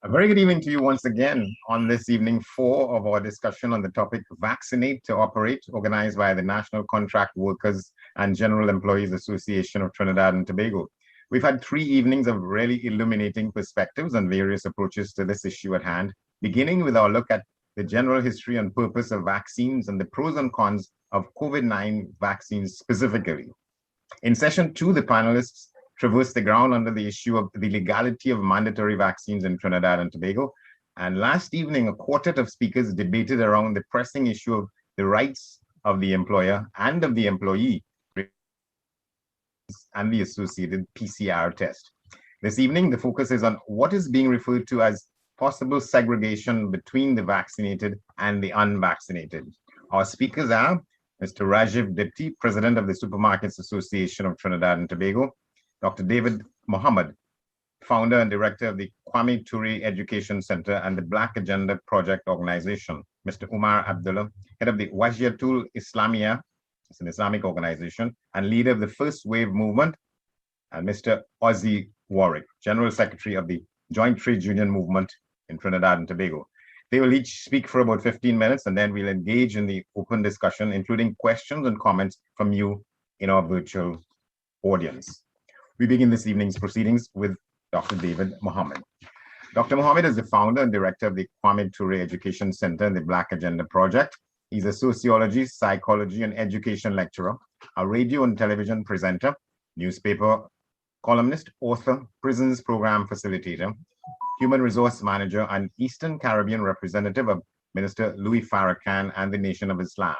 A very good evening to you once again on this evening four of our discussion on the topic Vaccinate to Operate, organized by the National Contract Workers and General Employees Association of Trinidad and Tobago. We've had 3 evenings of really illuminating perspectives on various approaches to this issue at hand, beginning with our look at the general history and purpose of vaccines and the pros and cons of COVID-19 vaccines specifically. In session two, the panelists traversed the ground under the issue of the legality of mandatory vaccines in Trinidad and Tobago. And last evening, a quartet of speakers debated around the pressing issue of the rights of the employer and of the employee and the associated PCR test. This evening, the focus is on what is being referred to as possible segregation between the vaccinated and the unvaccinated. Our speakers are Mr. Rajiv Dipti, President of the Supermarkets Association of Trinidad and Tobago, Dr. David Mohammed, founder and director of the Kwame Ture Education Center and the Black Agenda Project Organization, Mr. Umar Abdullah, head of the Wajiatul Islamia, it's an Islamic organization, and leader of the First Wave Movement, and Mr. Ozzy Warwick, General Secretary of the Joint Trade Union Movement in Trinidad and Tobago. They will each speak for about 15 minutes, and then we'll engage in the open discussion, including questions and comments from you in our virtual audience. We begin this evening's proceedings with Dr. David Mohammed. Dr. Mohammed is the founder and director of the Kwame Ture Education Center and the Black Agenda Project. He's a sociology, psychology, and education lecturer, a radio and television presenter, newspaper columnist, author, prisons program facilitator, human resource manager, and Eastern Caribbean representative of Minister Louis Farrakhan and the Nation of Islam.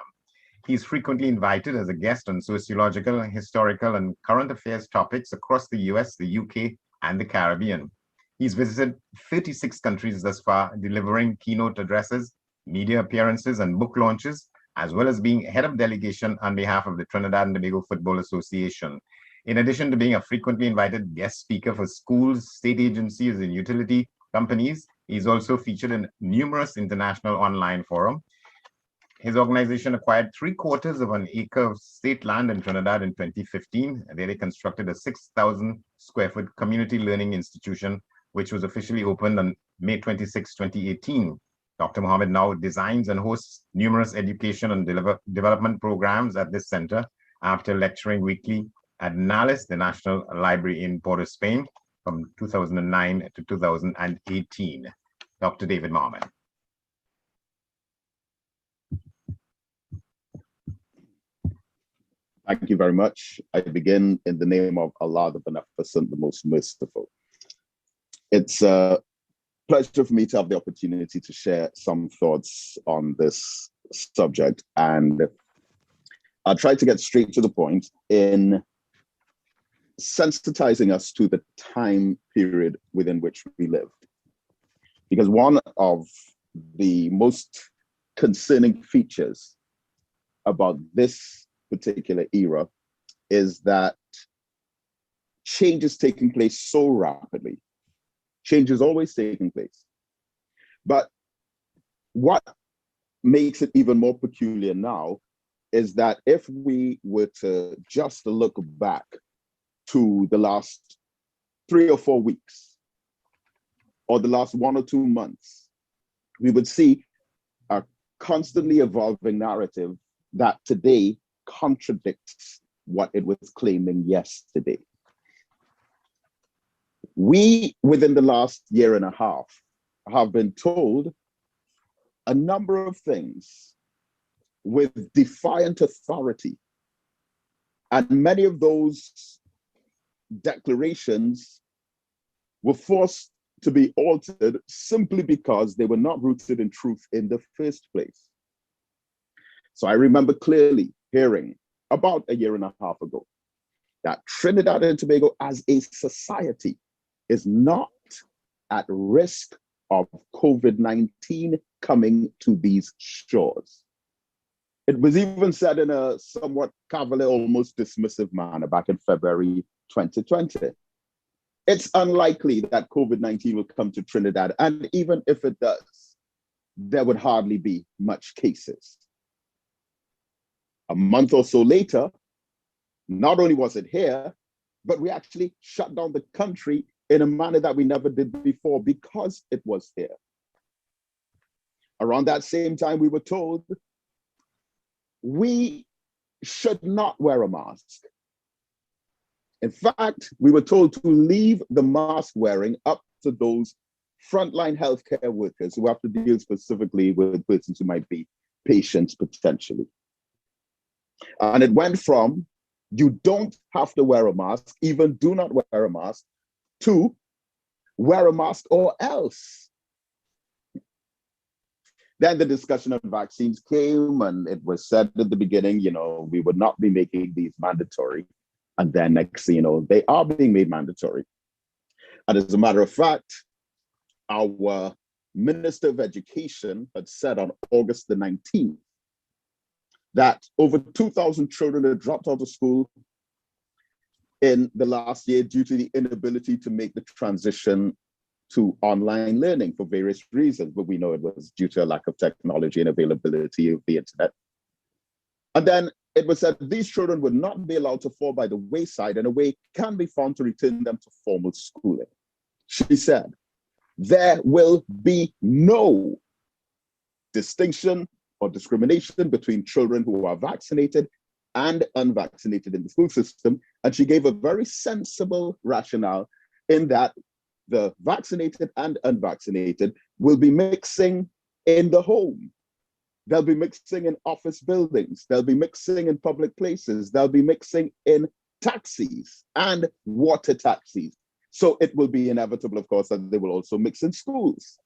He's frequently invited as a guest on sociological, historical, and current affairs topics across the US, the UK, and the Caribbean. He's visited 36 countries thus far, delivering keynote addresses, media appearances, and book launches, as well as being head of delegation on behalf of the Trinidad and Tobago Football Association. In addition to being a frequently invited guest speaker for schools, state agencies, and utility companies, he's also featured in numerous international online forums. His organization acquired 3/4 of an acre of state land in Trinidad in 2015. There they constructed a 6,000 square foot community learning institution, which was officially opened on May 26, 2018. Dr. Mohammed now designs and hosts numerous education and development programs at this center after lecturing weekly at NALIS, the National Library in Port of Spain, from 2009 to 2018. Dr. David Mohammed. Thank you very much. I begin in the name of Allah, the Beneficent, the Most Merciful. It's a pleasure for me to have the opportunity to share some thoughts on this subject, and I'll try to get straight to the point in sensitizing us to the time period within which we live. Because one of the most concerning features about this particular era is that change is taking place so rapidly. Change is always taking place. But what makes it even more peculiar now is that if we were to just look back to the last 3 or 4 weeks, or the last 1 or 2 months, we would see a constantly evolving narrative that today contradicts what it was claiming yesterday. We, within the last year and a half, have been told a number of things with defiant authority. And many of those declarations were forced to be altered simply because they were not rooted in truth in the first place. So I remember clearly hearing about a year and a half ago that Trinidad and Tobago as a society is not at risk of COVID-19 coming to these shores. It was even said in a somewhat cavalier, almost dismissive manner back in February 2020. It's unlikely that COVID-19 will come to Trinidad, and even if it does, there would hardly be much cases. A month or so later, not only was it here, but we actually shut down the country in a manner that we never did before because it was here. Around that same time, we were told we should not wear a mask. In fact, we were told to leave the mask wearing up to those frontline healthcare workers who have to deal specifically with persons who might be patients potentially. And it went from you don't have to wear a mask, even do not wear a mask, to wear a mask or else. Then the discussion of vaccines came, and it was said at the beginning, we would not be making these mandatory. And then next thing you know, they are being made mandatory. And as a matter of fact, our Minister of Education had said on August the 19th that over 2,000 children had dropped out of school in the last year due to the inability to make the transition to online learning for various reasons, but we know it was due to a lack of technology and availability of the internet. And then it was said these children would not be allowed to fall by the wayside, and a way can be found to return them to formal schooling. She said, there will be no distinction or discrimination between children who are vaccinated and unvaccinated in the school system. And she gave a very sensible rationale in that the vaccinated and unvaccinated will be mixing in the home. They'll be mixing in office buildings. They'll be mixing in public places. They'll be mixing in taxis and water taxis. So it will be inevitable, of course, that they will also mix in schools.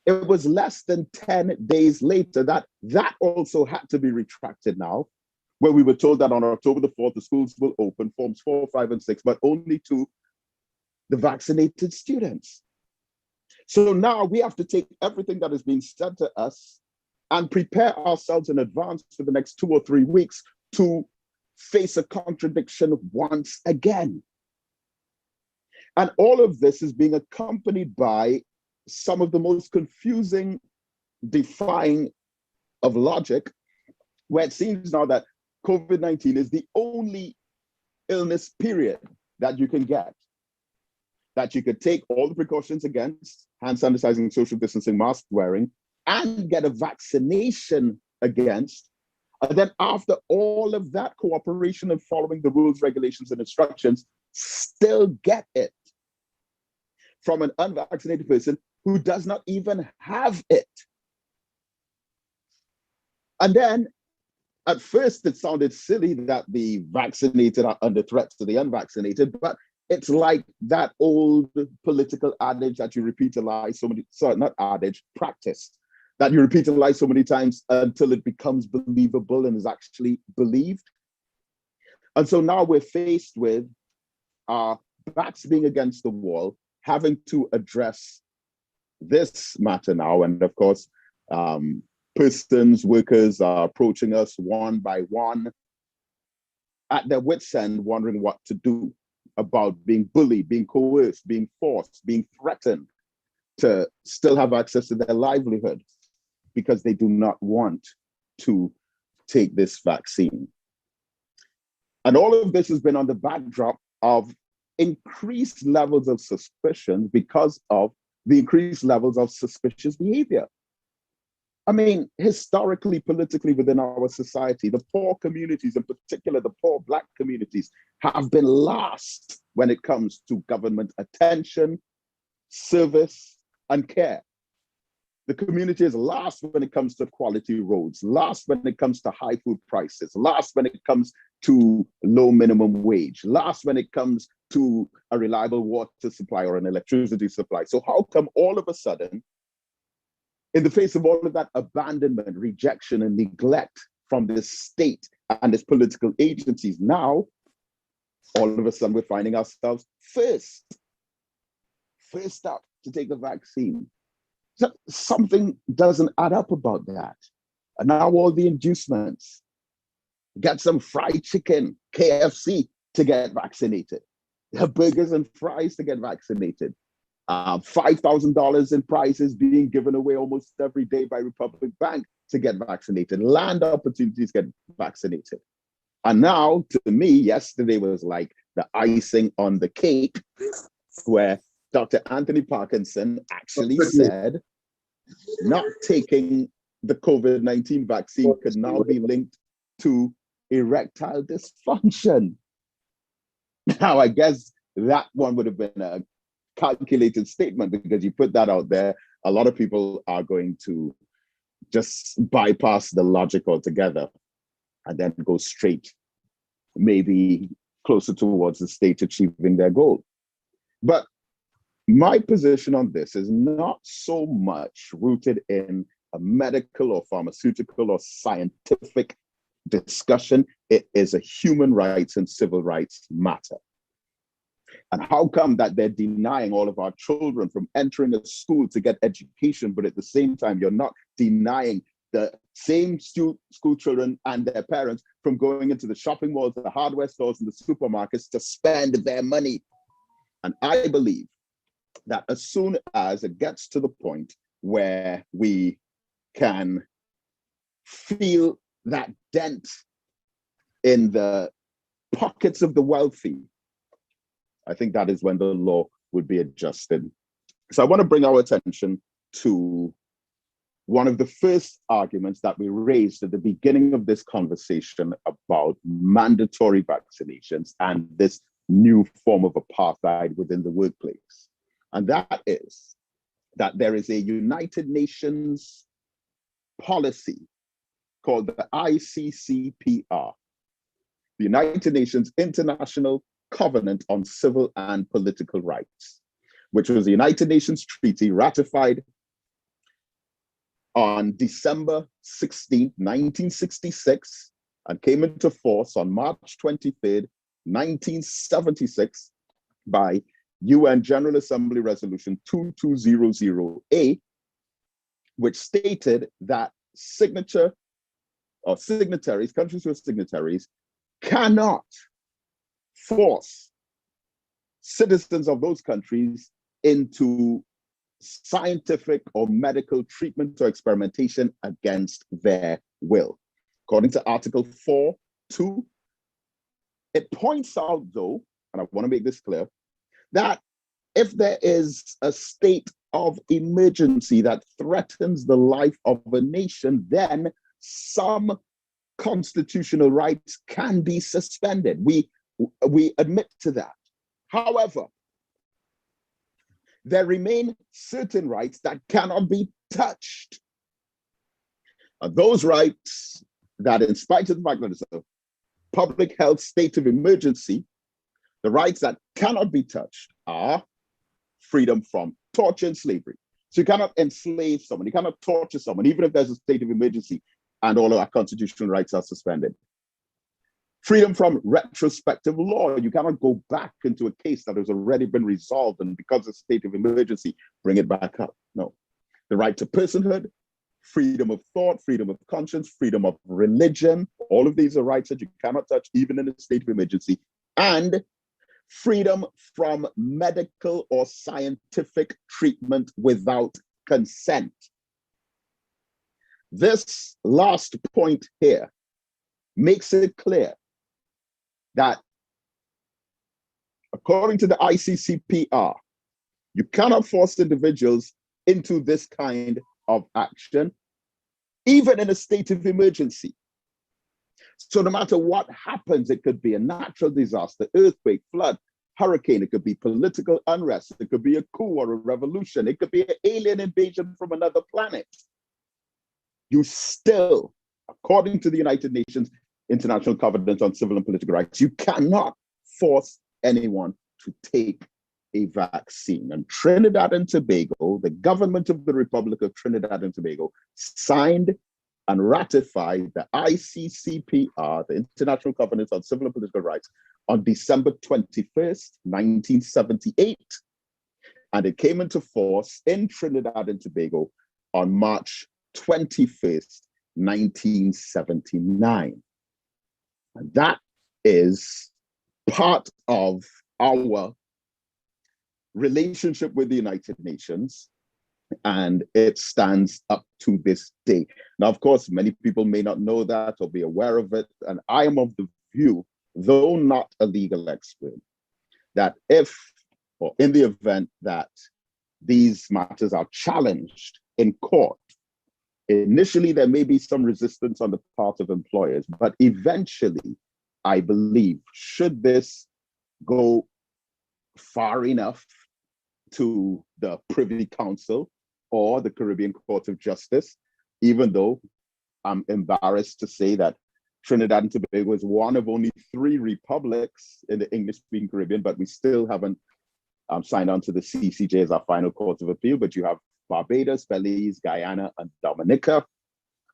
It was less than 10 days later that that also had to be retracted now, where we were told that on October the 4th, the schools will open forms 4, 5, and 6, but only to the vaccinated students. So now we have to take everything that has been said to us and prepare ourselves in advance for the next 2 or 3 weeks to face a contradiction once again. And all of this is being accompanied by some of the most confusing defying of logic, where it seems now that COVID-19 is the only illness period that you can get, that you could take all the precautions against hand sanitizing, social distancing, mask wearing, and get a vaccination against. And then after all of that cooperation and following the rules, regulations, and instructions, still get it from an unvaccinated person who does not even have it. And then at first it sounded silly that the vaccinated are under threat to the unvaccinated, but it's like that old political adage that you repeat a lie so many, sorry, not adage, practice, that you repeat a lie so many times until it becomes believable and is actually believed. And so now we're faced with our backs being against the wall, having to address this matter now. And of course, persons, workers are approaching us one by one at their wits' end, wondering what to do about being bullied, being coerced, being forced, being threatened to still have access to their livelihood because they do not want to take this vaccine. And all of this has been on the backdrop of increased levels of suspicion because of the increased levels of suspicious behavior. I mean, historically, politically within our society, the poor communities, in particular the poor Black communities, have been last when it comes to government attention, service, and care. The community is last when it comes to quality roads, last when it comes to high food prices, last when it comes to low minimum wage, last when it comes to a reliable water supply or an electricity supply. So how come all of a sudden, in the face of all of that abandonment, rejection, and neglect from this state and its political agencies, now, all of a sudden, we're finding ourselves first up to take the vaccine? So something doesn't add up about that. And now all the inducements, get some fried chicken, KFC to get vaccinated, burgers and fries to get vaccinated. $5,000 in prizes being given away almost every day by Republic Bank to get vaccinated, land opportunities to get vaccinated. And now, to me, yesterday was like the icing on the cake where Dr. Anthony Parkinson actually said not taking the COVID-19 vaccine could now be linked to erectile dysfunction. Now, I guess that one would have been a calculated statement, because you put that out there, a lot of people are going to just bypass the logic altogether and then go straight, maybe closer towards the state achieving their goal. But my position on this is not so much rooted in a medical or pharmaceutical or scientific discussion. It is a human rights and civil rights matter. And how come that they're denying all of our children from entering a school to get education, but at the same time, you're not denying the same school children and their parents from going into the shopping malls, the hardware stores, and the supermarkets to spend their money? And I believe that as soon as it gets to the point where we can feel that dent in the pockets of the wealthy, I think that is when the law would be adjusted. So I want to bring our attention to one of the first arguments that we raised at the beginning of this conversation about mandatory vaccinations and this new form of apartheid within the workplace. And that is that there is a United Nations policy called the ICCPR, the United Nations International Covenant on Civil and Political Rights, which was a United Nations treaty ratified on December 16, 1966, and came into force on March 23rd, 1976, by UN General Assembly Resolution 2200A, which stated that countries who are signatories, cannot force citizens of those countries into scientific or medical treatment or experimentation against their will. According to Article 4.2, it points out, though, and I want to make this clear, that if there is a state of emergency that threatens the life of a nation, then some constitutional rights can be suspended. We admit to that. However, there remain certain rights that cannot be touched. Those rights that, in spite of the fact that it's a public health state of emergency, the rights that cannot be touched are freedom from torture and slavery. So you cannot enslave someone, you cannot torture someone, even if there's a state of emergency and all of our constitutional rights are suspended. Freedom from retrospective law. You cannot go back into a case that has already been resolved and because of state of emergency, bring it back up. No. The right to personhood, freedom of thought, freedom of conscience, freedom of religion. All of these are rights that you cannot touch even in a state of emergency. And freedom from medical or scientific treatment without consent. This last point here makes it clear that according to the ICCPR, you cannot force individuals into this kind of action, even in a state of emergency. So no matter what happens, it could be a natural disaster, earthquake, flood, hurricane, it could be political unrest, it could be a coup or a revolution, it could be an alien invasion from another planet. You still, according to the United Nations International Covenant on Civil and Political Rights, you cannot force anyone to take a vaccine. And Trinidad and Tobago, the government of the Republic of Trinidad and Tobago, signed and ratified the ICCPR, the International Covenant on Civil and Political Rights, on December 21st, 1978. And it came into force in Trinidad and Tobago on March 21st, 1979. And that is part of our relationship with the United Nations, and it stands up to this day. Now, of course, many people may not know that or be aware of it, and I am of the view, though not a legal expert, that if or in the event that these matters are challenged in court, initially there may be some resistance on the part of employers, but eventually, I believe, should this go far enough to the Privy Council or the Caribbean Court of Justice, even though I'm embarrassed to say that Trinidad and Tobago is one of only 3 republics in the English-speaking Caribbean, but we still haven't signed on to the CCJ as our final court of appeal. But you have Barbados, Belize, Guyana, and Dominica.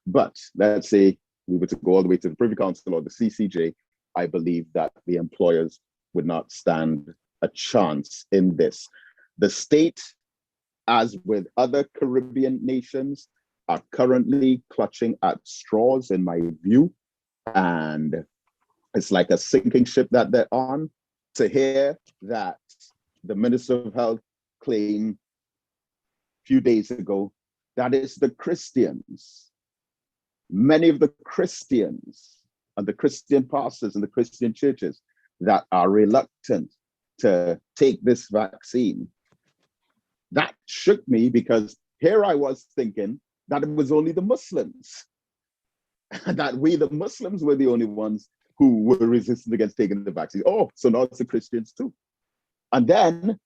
But let's say we were to go all the way to the Privy Council or the CCJ, I believe that the employers would not stand a chance in this. The state, as with other Caribbean nations, are currently clutching at straws, in my view. And it's like a sinking ship that they're on. To hear that the Minister of Health claimed a few days ago that it's the Christians, many of the Christians and the Christian pastors and the Christian churches that are reluctant to take this vaccine. That shook me, because here I was thinking that it was only the Muslims, that we, the Muslims, were the only ones who were resistant against taking the vaccine. Oh, so now it's the Christians too. And then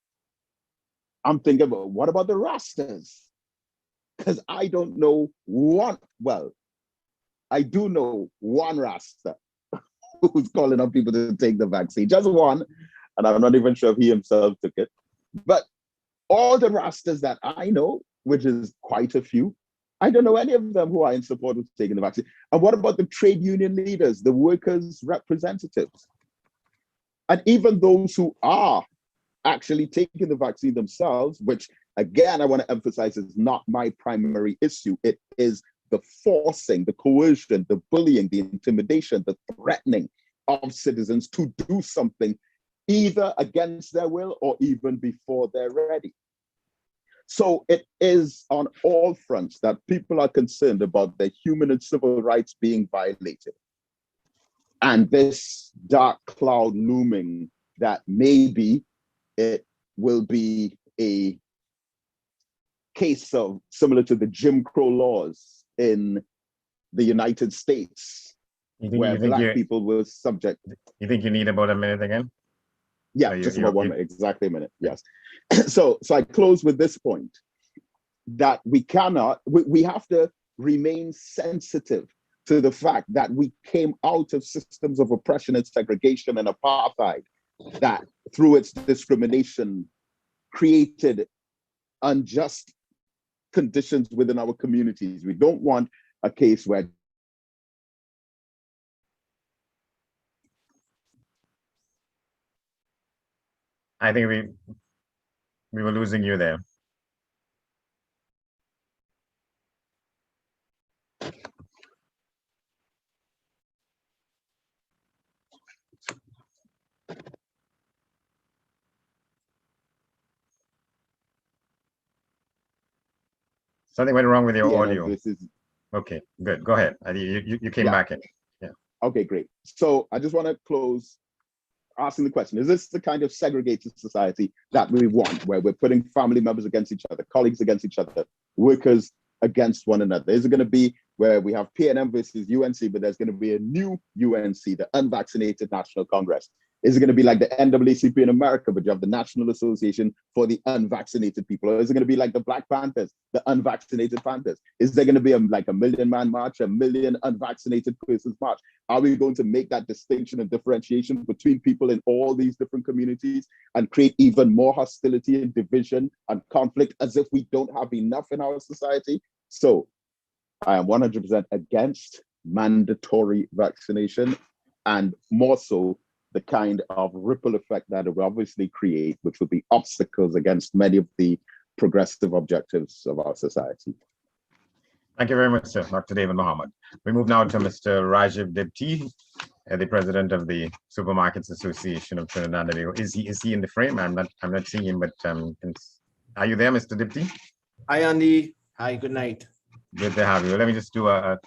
I'm thinking about, what about the Rastas? Because I don't know one, well, I do know one Rasta who's calling on people to take the vaccine, just one, and I'm not even sure if he himself took it. But all the Rastas that I know, which is quite a few, I don't know any of them who are in support of taking the vaccine. And what about the trade union leaders, the workers' representatives? And even those who are actually taking the vaccine themselves, which again, I want to emphasize is not my primary issue. It is the forcing, the coercion, the bullying, the intimidation, the threatening of citizens to do something either against their will or even before they're ready. So it is on all fronts that people are concerned about their human and civil rights being violated. And this dark cloud looming that maybe it will be a case of similar to the Jim Crow laws in the United States, where Black people were subject. You think you need about a minute again? Yeah, just about 1 minute, exactly a minute, yes. So I close with this point, that we have to remain sensitive to the fact that we came out of systems of oppression and segregation and apartheid that through its discrimination created unjust conditions within our communities. We don't want a case where I think we were losing you there. Something went wrong with your audio. This is okay. Good. Go ahead. You came back in. Yeah. Okay, great. So I just want to close asking the question: is this the kind of segregated society that we want, where we're putting family members against each other, colleagues against each other, workers against one another? Is it going to be where we have PNM versus UNC, but there's going to be a new UNC, the Unvaccinated National Congress? Is it going to be like the NAACP in America, but you have the National Association for the Unvaccinated People? Or is it going to be like the Black Panthers, the Unvaccinated Panthers? Is there going to be like a million man march, a million unvaccinated persons march? Are we going to make that distinction and differentiation between people in all these different communities and create even more hostility and division and conflict as if we don't have enough in our society? So I am 100% against mandatory vaccination, and more so the kind of ripple effect that it will obviously create, which will be obstacles against many of the progressive objectives of our society. Thank you very much, sir, Dr. David Muhammad. We move now to Mr. Rajiv Dipti, the president of the Supermarkets Association of Trinidad and Tobago. Is he in the frame? I'm not seeing him, but are you there, Mr. Dipti? Hi, Andy. Hi, good night. Good to have you. Let me just do a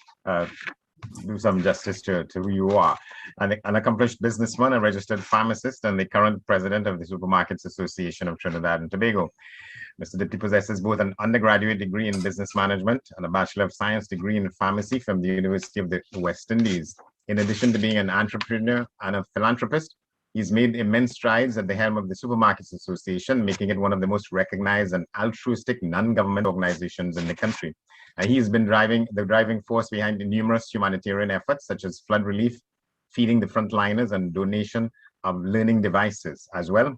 do some justice to who you are. An accomplished businessman, a registered pharmacist, and the current president of the Supermarkets Association of Trinidad and Tobago. Mr. Dipti possesses both an undergraduate degree in business management and a Bachelor of Science degree in pharmacy from the University of the West Indies. In addition to being an entrepreneur and a philanthropist, he's made immense strides at the helm of the Supermarkets Association, making it one of the most recognized and altruistic non-government organizations in the country. And he's been the driving force behind numerous humanitarian efforts, such as flood relief, feeding the frontliners, and donation of learning devices. As well,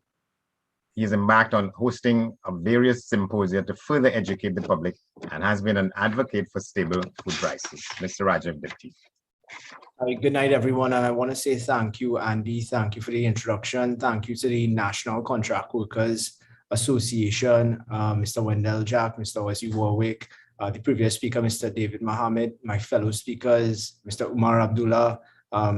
he has embarked on hosting of various symposia to further educate the public and has been an advocate for stable food prices. Mr. Rajiv Dipti. Good night, everyone. And I want to say thank you, Andy. Thank you for the introduction. Thank you to the National Contract Workers Association, Mr. Wendell Jack, Mr. Wesley Warwick, the previous speaker, Mr. David Mohammed, my fellow speakers, Mr. Umar Abdullah.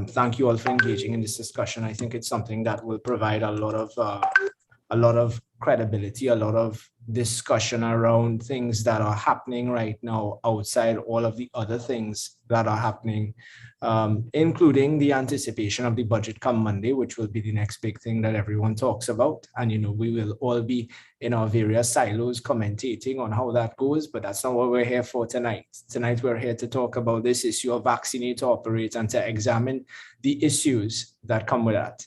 Thank you all for engaging in this discussion. I think it's something that will provide a lot of credibility, a lot of discussion around things that are happening right now outside all of the other things that are happening, including the anticipation of the budget come Monday, which will be the next big thing that everyone talks about. And, we will all be in our various silos commentating on how that goes, but that's not what we're here for tonight. Tonight, we're here to talk about this issue of vaccinate to operate and to examine the issues that come with that.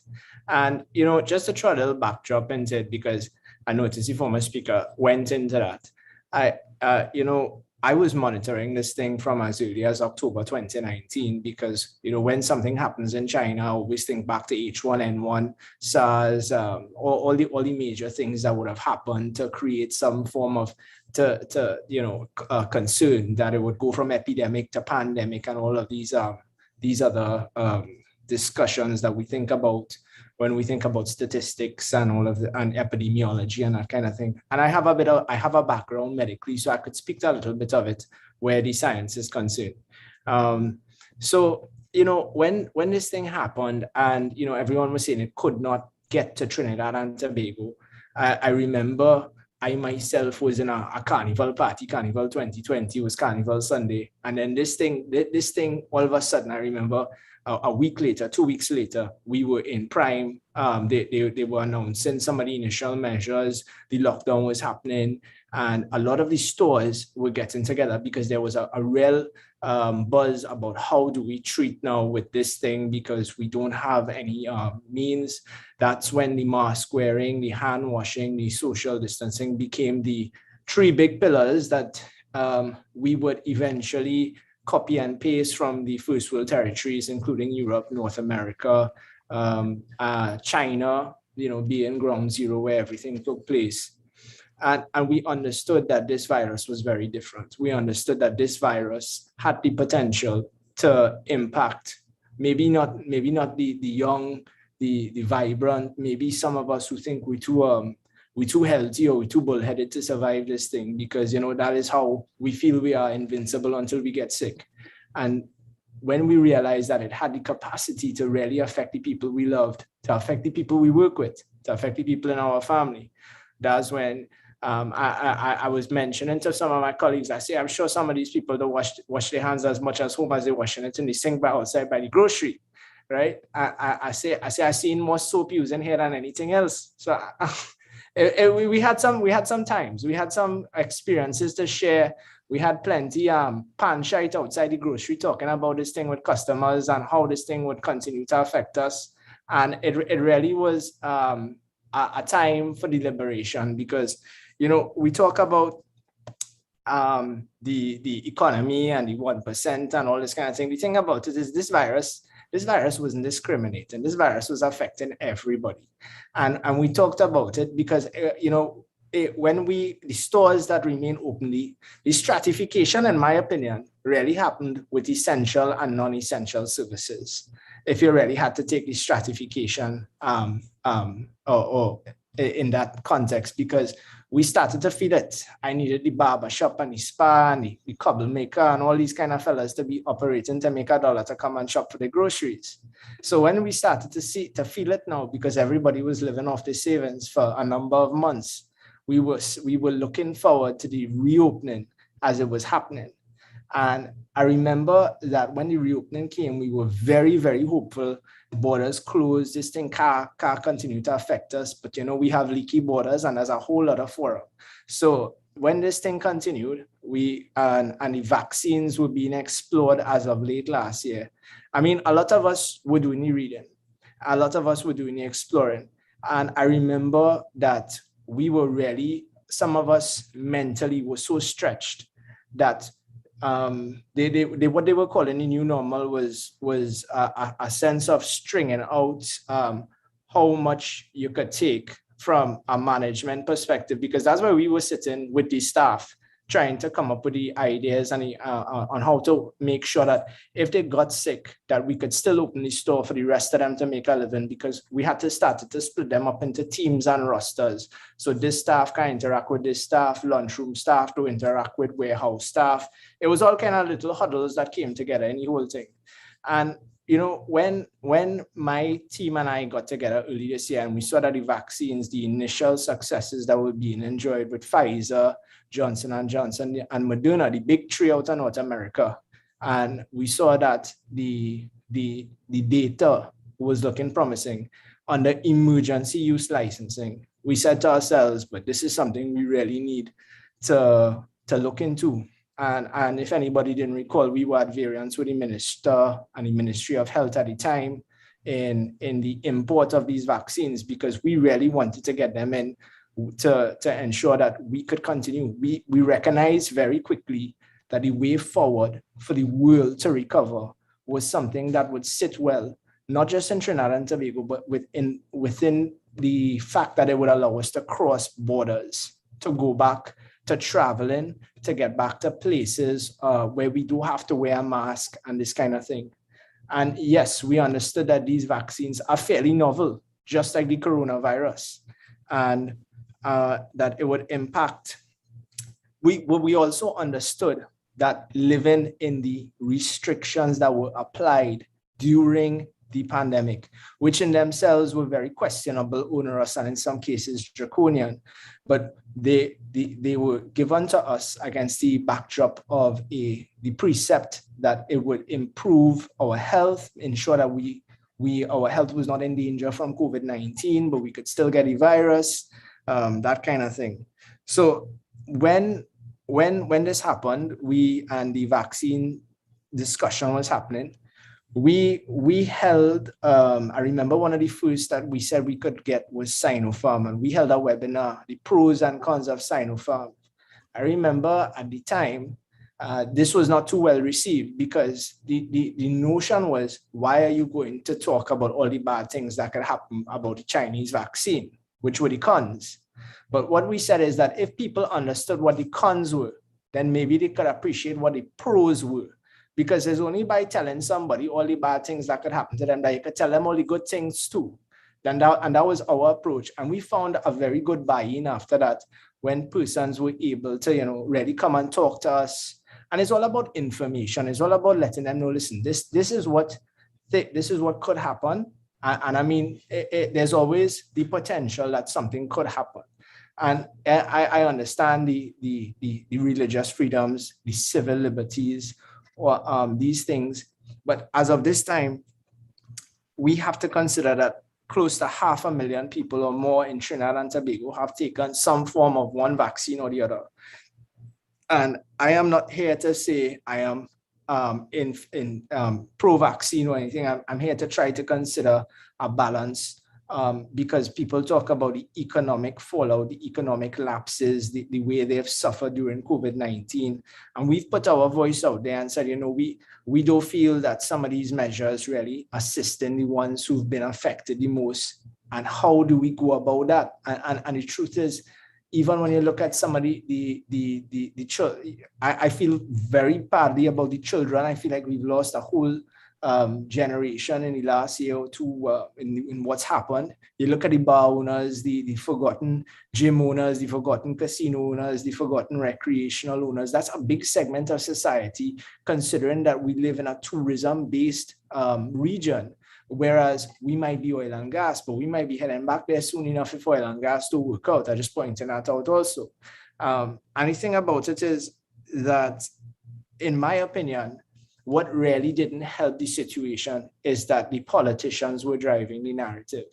And, just to throw a little backdrop into it, because I noticed the former speaker went into that. I was monitoring this thing from as early as October 2019, because, when something happens in China, I always think back to H1N1, SARS, all the major things that would have happened to create some form of concern that it would go from epidemic to pandemic, and all of these other discussions that we think about when we think about statistics and all of and epidemiology and that kind of thing. And I have a background medically, so I could speak to a little bit of it where the science is concerned. So, when this thing happened and, everyone was saying it could not get to Trinidad and Tobago, I remember I myself was in a carnival party. Carnival 2020 was Carnival Sunday. And then this thing, all of a sudden, I remember a week later, 2 weeks later, we were in Prime. They were announcing some of the initial measures. The lockdown was happening, and a lot of the stores were getting together because there was a real buzz about how do we treat now with this thing, because we don't have any means. That's when the mask wearing, the hand washing, the social distancing became the three big pillars that we would eventually copy and paste from the first world territories, including Europe, North America, China, being ground zero where everything took place. And we understood that this virus was very different. We understood that this virus had the potential to impact, maybe not the young, the vibrant, maybe some of us who think we're too healthy or we're too bullheaded to survive this thing, because, that is how we feel we are invincible until we get sick. And when we realized that it had the capacity to really affect the people we loved, to affect the people we work with, to affect the people in our family, that's when I was mentioning to some of my colleagues, I say, I'm sure some of these people don't wash their hands as much as home as they're washing it in the sink by outside by the grocery, right? I say I've seen more soap used in here than anything else. So we had some times, we had some experiences to share. We had plenty pan shite outside the grocery talking about this thing with customers and how this thing would continue to affect us. And it really was a time for deliberation, because, we talk about the economy and the 1% and all this kind of thing. The thing about it is this virus wasn't discriminating. This virus was affecting everybody. And we talked about it because, when the stores that remain open, the stratification, in my opinion, really happened with essential and non-essential services. If you really had to take the stratification or in that context, because we started to feel it. I needed the barber shop and the spa and the cobble maker and all these kind of fellas to be operating to make $1 to come and shop for the groceries. So when we started to feel it now, because everybody was living off their savings for a number of months, we were looking forward to the reopening as it was happening. And I remember that when the reopening came, we were very, very hopeful. Borders closed, this thing can't continue to affect us. But, we have leaky borders and there's a whole lot of forum. So when this thing continued, and the vaccines were being explored as of late last year. I mean, a lot of us were doing the reading. A lot of us were doing the exploring. And I remember that we were really, some of us mentally were so stretched that what they were calling the new normal was a sense of stringing out how much you could take from a management perspective, because that's where we were sitting with the staff trying to come up with the ideas and on how to make sure that if they got sick, that we could still open the store for the rest of them to make a living, because we had to start to split them up into teams and rosters. So this staff can interact with this staff, lunchroom staff to interact with warehouse staff. It was all kind of little huddles that came together in the whole thing. And when my team and I got together early this year and we saw that the vaccines, the initial successes that were being enjoyed with Pfizer, Johnson & Johnson, and Moderna, the big three out of North America, and we saw that the data was looking promising on the emergency use licensing, we said to ourselves, but this is something we really need to look into. And if anybody didn't recall, we were at variance with the minister and the Ministry of Health at the time in the import of these vaccines, because we really wanted to get them in to ensure that we could continue. We recognized very quickly that the way forward for the world to recover was something that would sit well, not just in Trinidad and Tobago, but within the fact that it would allow us to cross borders, to go back to traveling, to get back to places where we do have to wear a mask and this kind of thing. And yes, we understood that these vaccines are fairly novel, just like the coronavirus, and that it would impact. We also understood that living in the restrictions that were applied during the pandemic, which in themselves were very questionable, onerous, and in some cases draconian, but they were given to us against the backdrop of the precept that it would improve our health, ensure that our health was not in danger from COVID-19, but we could still get a virus, that kind of thing. So when this happened, and the vaccine discussion was happening, we held, I remember one of the first that we said we could get was Sinopharm, and we held a webinar, the pros and cons of Sinopharm. I remember at the time, this was not too well received, because the notion was, why are you going to talk about all the bad things that could happen about the Chinese vaccine, which were the cons? But what we said is that if people understood what the cons were, then maybe they could appreciate what the pros were. Because it's only by telling somebody all the bad things that could happen to them that you could tell them all the good things too. And that was our approach. And we found a very good buy-in after that, when persons were able to, really come and talk to us. And it's all about information. It's all about letting them know, listen, this is what could happen. And I mean, there's always the potential that something could happen. And I understand the religious freedoms, the civil liberties, or these things. But as of this time, we have to consider that close to 500,000 people or more in Trinidad and Tobago have taken some form of one vaccine or the other. And I am not here to say I am pro-vaccine or anything. I'm here to try to consider a balance, because people talk about the economic fallout, the economic lapses, the way they have suffered during COVID-19. And we've put our voice out there and said, we don't feel that some of these measures really assisting the ones who've been affected the most. And how do we go about that? And the truth is, even when you look at some of the children, I feel very badly about the children. I feel like we've lost a whole generation in the last year or two in what's happened. You look at the bar owners, the forgotten gym owners, the forgotten casino owners, the forgotten recreational owners. That's a big segment of society, considering that we live in a tourism-based region. Whereas we might be oil and gas, but we might be heading back there soon enough if oil and gas to work out. I just pointing that out also. And the thing about it is that in my opinion, what really didn't help the situation is that the politicians were driving the narrative.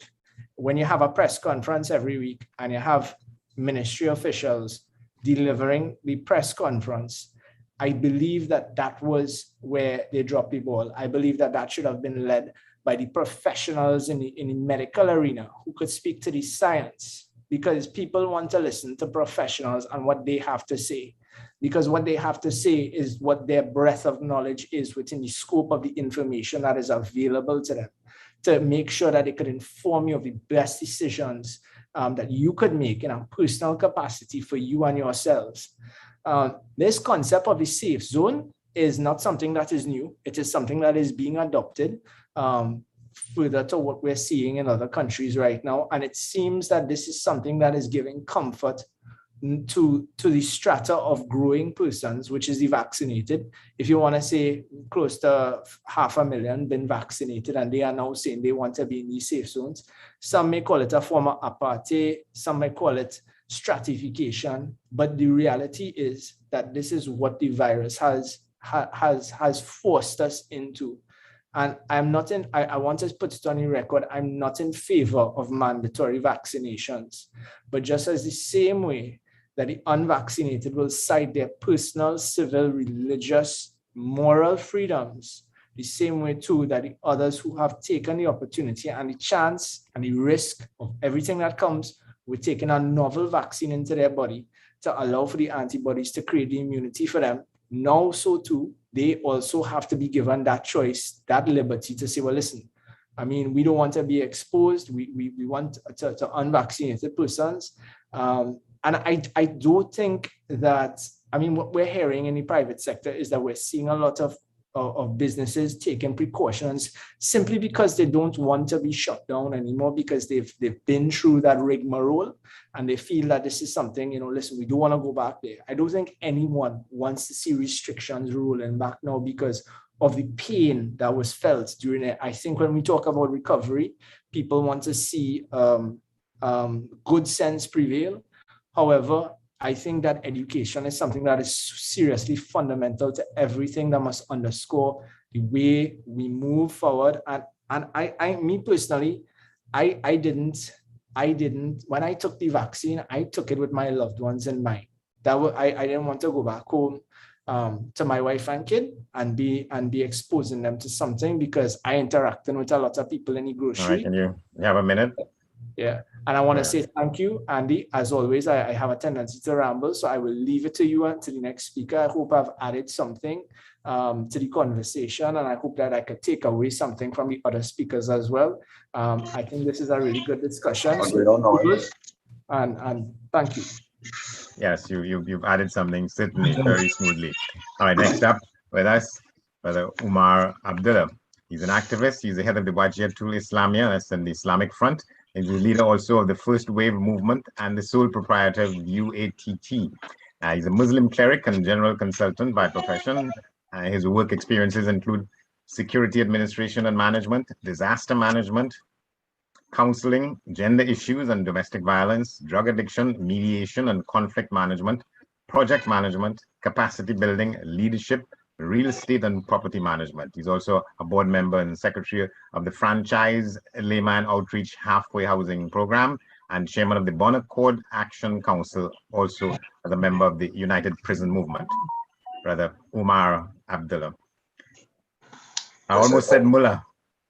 When you have a press conference every week and you have ministry officials delivering the press conference, I believe that that was where they dropped the ball. I believe that that should have been led by the professionals in the medical arena who could speak to the science, because people want to listen to professionals and what they have to say, because what they have to say is what their breadth of knowledge is within the scope of the information that is available to them, to make sure that they could inform you of the best decisions that you could make in a personal capacity for you and yourselves. This concept of the safe zone is not something that is new. It is something that is being adopted further to what we're seeing in other countries right now. And it seems that this is something that is giving comfort to the strata of growing persons, which is the vaccinated. If you want to say close to 500,000 been vaccinated, and they are now saying they want to be in these safe zones. Some may call it a form of apartheid, some may call it stratification, but the reality is that this is what the virus has forced us into. And I'm not in, I want to put it on the record, I'm not in favor of mandatory vaccinations. But just as the same way that the unvaccinated will cite their personal, civil, religious, moral freedoms, the same way too that the others who have taken the opportunity and the chance and the risk of everything that comes with taking a novel vaccine into their body to allow for the antibodies to create the immunity for them, now so too, they also have to be given that choice, that liberty to say, well, listen, I mean, we don't want to be exposed. We want to unvaccinated persons. And I do think that, I mean, what we're hearing in the private sector is that we're seeing a lot of businesses taking precautions simply because they don't want to be shut down anymore, because they've been through that rigmarole and they feel that this is something, listen, we don't want to go back there. I don't think anyone wants to see restrictions rolling back now because of the pain that was felt during it. I think when we talk about recovery, people want to see good sense prevail. However, I think that education is something that is seriously fundamental to everything that must underscore the way we move forward. And me personally, I didn't, when I took the vaccine, I took it with my loved ones in mind. I didn't want to go back home to my wife and kid and be exposing them to something, because I interacting with a lot of people in the grocery. All right, can you have a minute? Yeah, and I want to say thank you, Andy. As always, I have a tendency to ramble, so I will leave it to you and to the next speaker. I hope I've added something to the conversation, and I hope that I could take away something from the other speakers as well. I think this is a really good discussion. And thank you. Yes, you've added something certainly very smoothly. All right, next up with us, Brother Umar Abdullah. He's an activist. He's the head of the Wajiatul Islamia, that's in the Islamic Front. He's the leader also of the First Wave Movement and the sole proprietor of UATT. He's a Muslim cleric and general consultant by profession. His work experiences include security administration and management, disaster management, counseling, gender issues and domestic violence, drug addiction, mediation and conflict management, project management, capacity building, leadership, real estate and property management. He's also a board member and secretary of the Franchise Layman Outreach Halfway Housing Program and chairman of the Bon Accord Action Council, also as a member of the United Prison Movement. Brother Umar Abdullah. I almost said Mullah.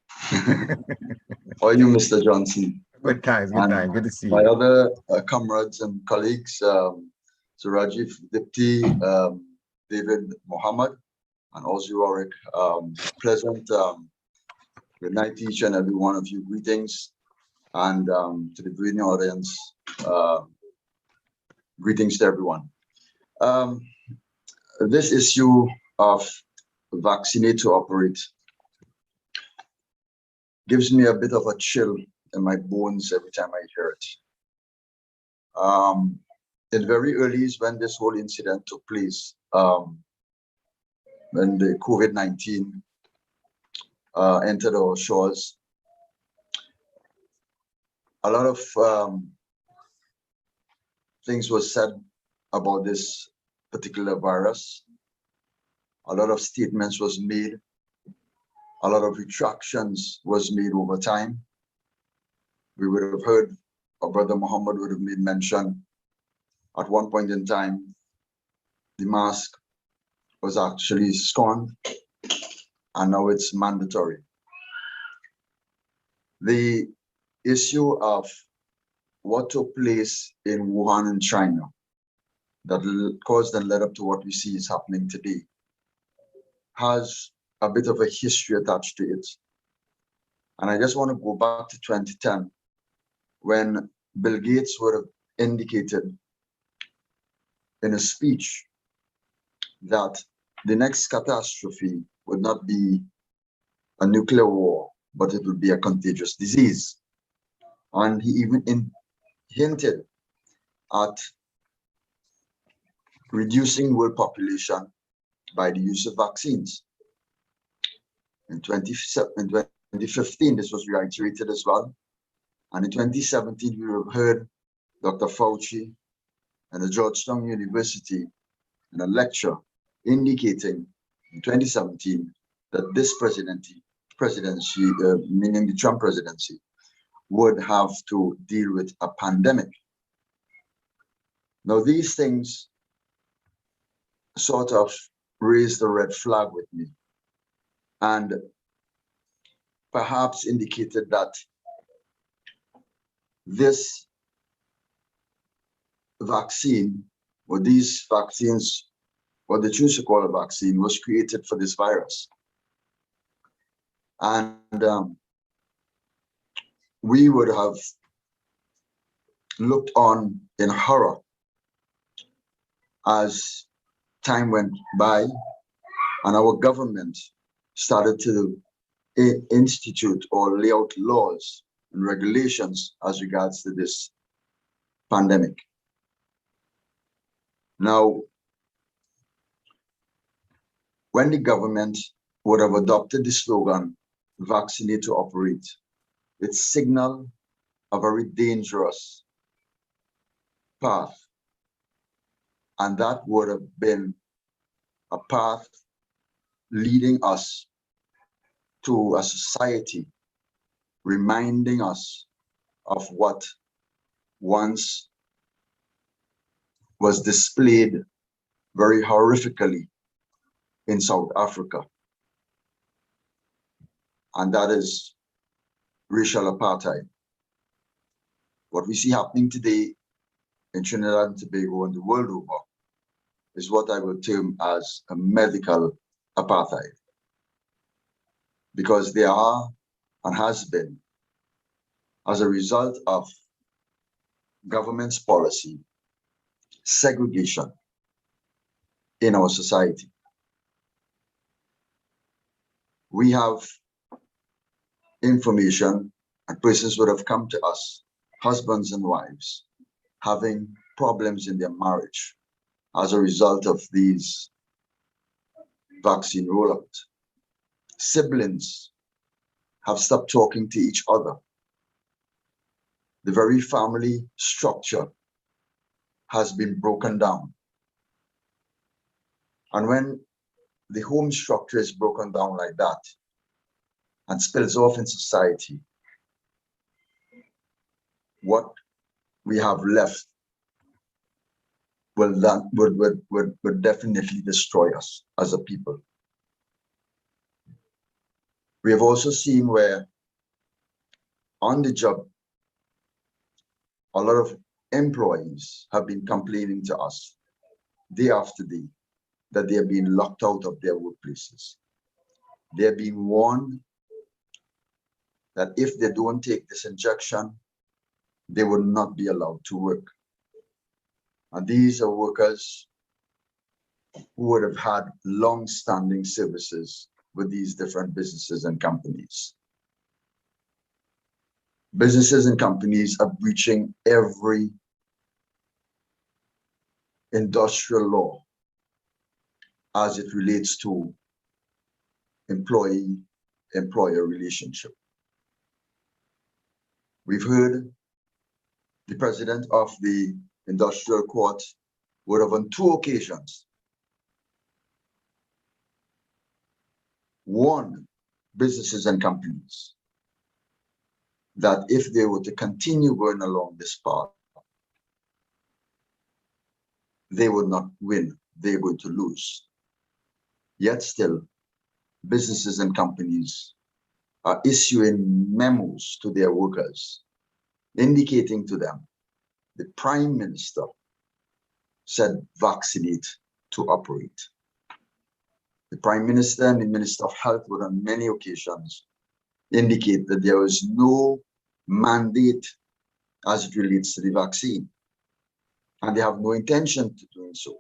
How are you, Mr. Johnson? Good times, good times. Good to see you. My other comrades and colleagues, Surajiv Dipti, David Mohammed, and Ozzy Warwick. Pleasant good night to each and every one of you. Greetings. And to the viewing audience, greetings to everyone. This issue of vaccinate to operate gives me a bit of a chill in my bones every time I hear it. In very early when this whole incident took place, when the COVID-19 entered our shores, a lot of things were said about this particular virus. A lot of statements was made. A lot of retractions was made over time. We would have heard, our brother Muhammad would have made mention at one point in time, the mask was actually scorned, and now it's mandatory. The issue of what took place in Wuhan in China that caused and led up to what we see is happening today has a bit of a history attached to it. And I just want to go back to 2010 when Bill Gates would have indicated in a speech that the next catastrophe would not be a nuclear war, but it would be a contagious disease. And he even hinted at reducing world population by the use of vaccines. In 2015, this was reiterated as well. And in 2017, we have heard Dr. Fauci and the Georgetown University in a lecture indicating in 2017 that this presidency, meaning the Trump presidency, would have to deal with a pandemic. Now, these things sort of raised the red flag with me and perhaps indicated that this vaccine, or these vaccines, what they choose to call a vaccine, was created for this virus. And we would have looked on in horror as time went by and our government started to institute or lay out laws and regulations as regards to this pandemic. Now, when the government would have adopted the slogan, "Vaccinate to operate," it signaled a very dangerous path. And that would have been a path leading us to a society, reminding us of what once was displayed very horrifically in South Africa. And that is racial apartheid. What we see happening today in Trinidad and Tobago and the world over is what I would term as a medical apartheid. Because there are and has been, as a result of government's policy, segregation in our society. We have information, and persons would have come to us, husbands and wives, having problems in their marriage as a result of these vaccine rollout. Siblings have stopped talking to each other. The very family structure has been broken down. And when the home structure is broken down like that and spills off in society, what we have left would definitely destroy us as a people. We have also seen where on the job, a lot of employees have been complaining to us day after day that they are being locked out of their workplaces. They are being warned that if they don't take this injection, they will not be allowed to work. And these are workers who would have had long-standing services with these different businesses and companies. Businesses and companies are breaching every industrial law as it relates to employee-employer relationship. We've heard the president of the industrial court would have on 2 occasions warned businesses and companies that if they were to continue going along this path, they would not win, they're going to lose. Yet still, businesses and companies are issuing memos to their workers, indicating to them the Prime Minister said vaccinate to operate. The Prime Minister and the Minister of Health would on many occasions indicate that there is no mandate as it relates to the vaccine, and they have no intention to doing so.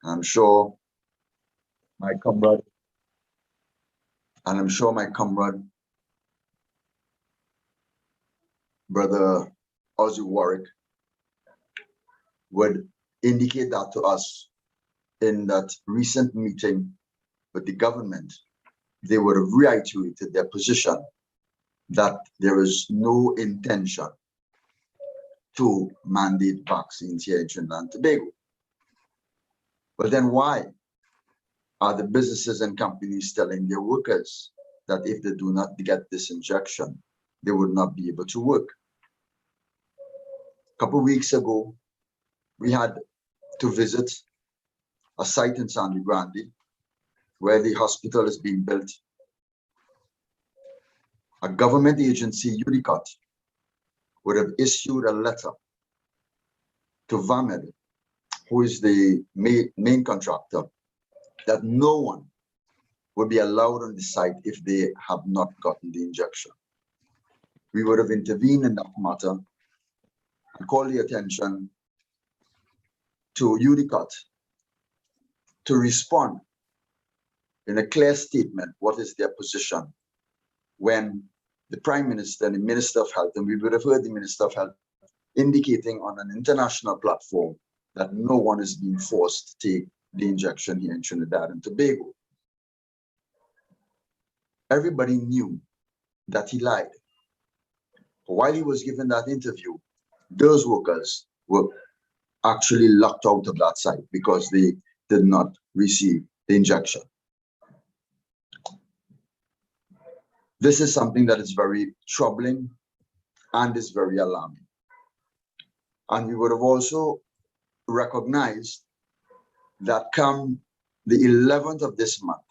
I'm sure my comrade, Brother Ozzy Warwick, would indicate that to us in that recent meeting with the government. They would have reiterated their position that there is no intention to mandate vaccines here in Trinidad and Tobago. But then why are the businesses and companies telling their workers that if they do not get this injection, they would not be able to work? A couple of weeks ago, we had to visit a site in Sandy Grande where the hospital is being built. A government agency, UDICOT, would have issued a letter to VAMED, who is the main contractor, that no one would be allowed on the site if they have not gotten the injection. We would have intervened in that matter and called the attention to UDICOT to respond in a clear statement what is their position when the Prime Minister and the Minister of Health, and we would have heard the Minister of Health indicating on an international platform that no one is being forced to take the injection here in Trinidad and Tobago. Everybody knew that he lied. But while he was given that interview, those workers were actually locked out of that site because they did not receive the injection. This is something that is very troubling and is very alarming. And we would have also recognized that come the 11th of this month,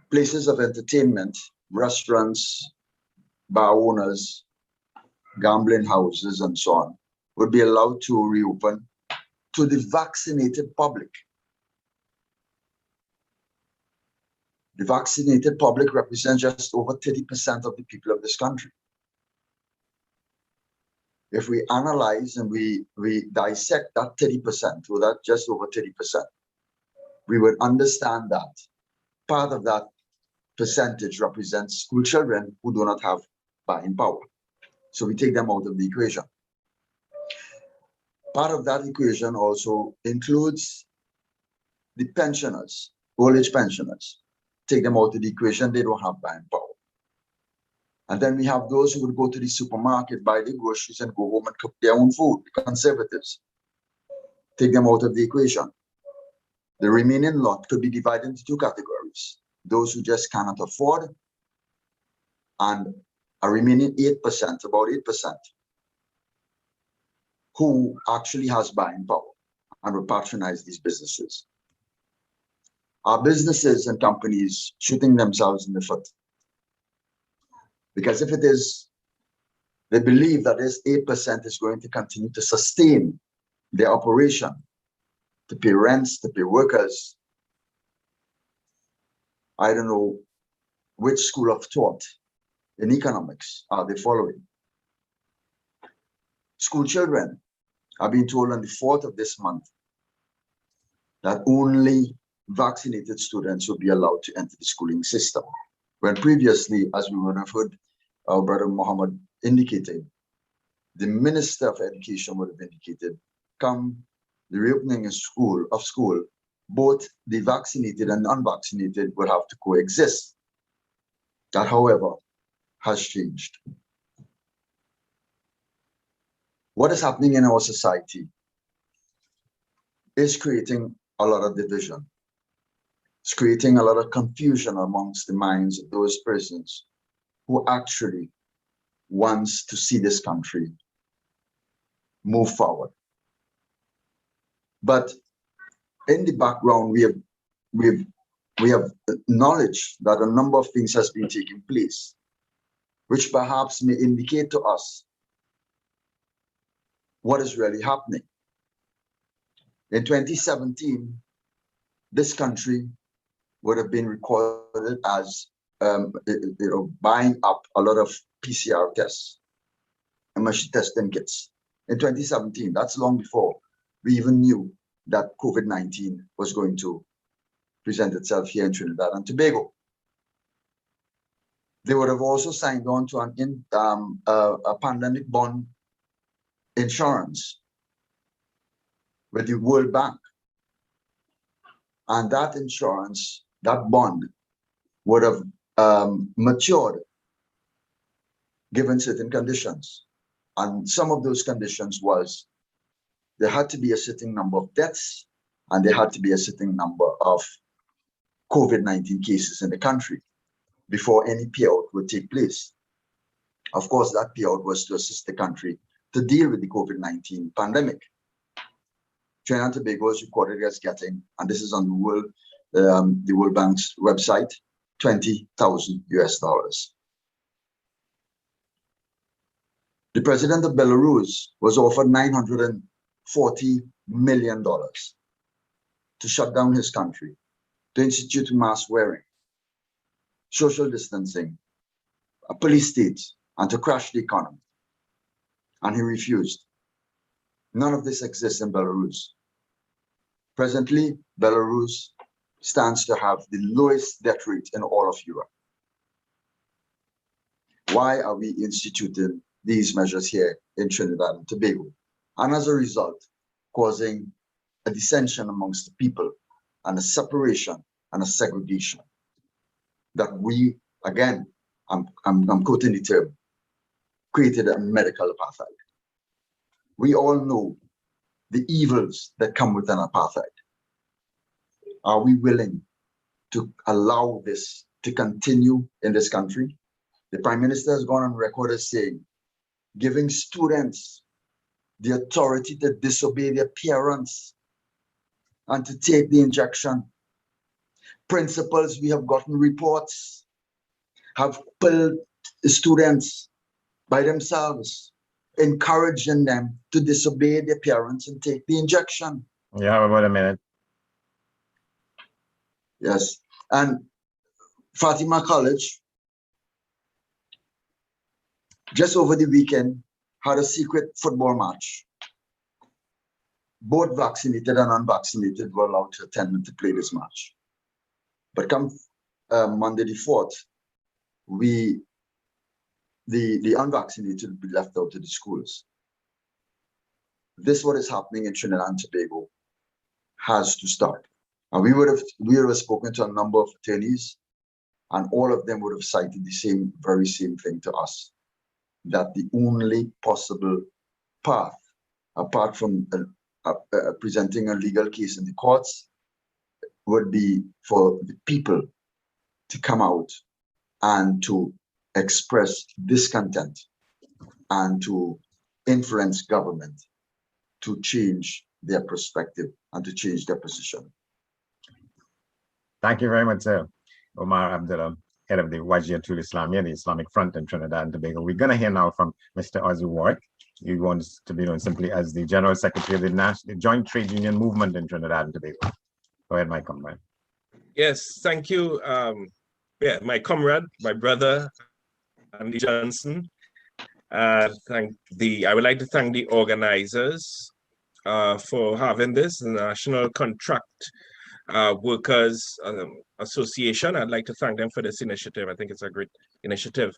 places of entertainment, restaurants, bar owners, gambling houses, and so on, would be allowed to reopen to the vaccinated public. The vaccinated public represents just over 30% of the people of this country. If we analyze and we dissect that 30%, or that just over 30%, we would understand that part of that percentage represents school children who do not have buying power. So we take them out of the equation. Part of that equation also includes the pensioners, old age pensioners. Take them out of the equation, they don't have buying power. And then we have those who would go to the supermarket, buy the groceries, and go home and cook their own food, the conservatives. Take them out of the equation. The remaining lot could be divided into two categories. Those who just cannot afford, and a remaining 8%, about 8%, who actually has buying power and will patronize these businesses. Are businesses and companies shooting themselves in the foot? Because if it is, they believe that this 8% is going to continue to sustain their operation, to pay rents, to pay workers. I don't know which school of thought in economics are they following. School children are being told on the 4th of this month that only vaccinated students will be allowed to enter the schooling system. When previously, as we would have heard our brother Muhammad indicated, the Minister of Education would have indicated, come the reopening of school, both the vaccinated and unvaccinated will have to coexist. That, however, has changed. What is happening in our society is creating a lot of division. It's creating a lot of confusion amongst the minds of those persons who actually wants to see this country move forward. But in the background, we have knowledge that a number of things has been taking place, which perhaps may indicate to us what is really happening. In 2017, this country would have been recorded as buying up a lot of PCR tests and machine testing kits. In 2017, that's long before we even knew that COVID-19 was going to present itself here in Trinidad and Tobago. They would have also signed on to a pandemic bond insurance with the World Bank. And that insurance, that bond, would have matured given certain conditions. And some of those conditions was there had to be a certain number of deaths and there had to be a certain number of COVID-19 cases in the country before any payout would take place. Of course, that payout was to assist the country to deal with the COVID-19 pandemic. Trinidad and Tobago is recorded as getting, and this is on the World Bank's website, $20,000 US. The president of Belarus was offered $940 million to shut down his country, to institute mask wearing, social distancing, a police state, and to crash the economy. And he refused. None of this exists in Belarus. Presently, Belarus stands to have the lowest death rate in all of Europe. Why are we instituting these measures here in Trinidad and Tobago? And as a result, causing a dissension amongst the people and a separation and a segregation that we, again, I'm quoting the term, created a medical apartheid. We all know the evils that come with an apartheid. Are we willing to allow this to continue in this country? The Prime Minister has gone on record as saying, giving students the authority to disobey their parents and to take the injection. Principals, we have gotten reports, have pulled the students by themselves, encouraging them to disobey their parents and take the injection. You have about a minute. Yes. And Fatima College, just over the weekend, had a secret football match. Both vaccinated and unvaccinated were allowed to attend and to play this match. But come Monday the 4th, the unvaccinated will be left out of the schools. This, what is happening in Trinidad and Tobago, has to start. And we would have spoken to a number of attorneys, and all of them would have cited the very same thing to us, that the only possible path, apart from presenting a legal case in the courts, would be for the people to come out and to express discontent and to influence government to change their perspective and to change their position. Thank you very much, sir. Omar Abdullah, head of the Wajiatul Islamiyah, the Islamic Front in Trinidad and Tobago. We're going to hear now from Mr. Ozzy Warwick. He wants to be known simply as the General Secretary of the Joint Trade Union Movement in Trinidad and Tobago. Go ahead, my comrade. Yes, thank you. My comrade, my brother, Andy Johnson. I would like to thank the organizers for having this National Contract Workers Association. I'd like to thank them for this initiative. I think it's a great initiative.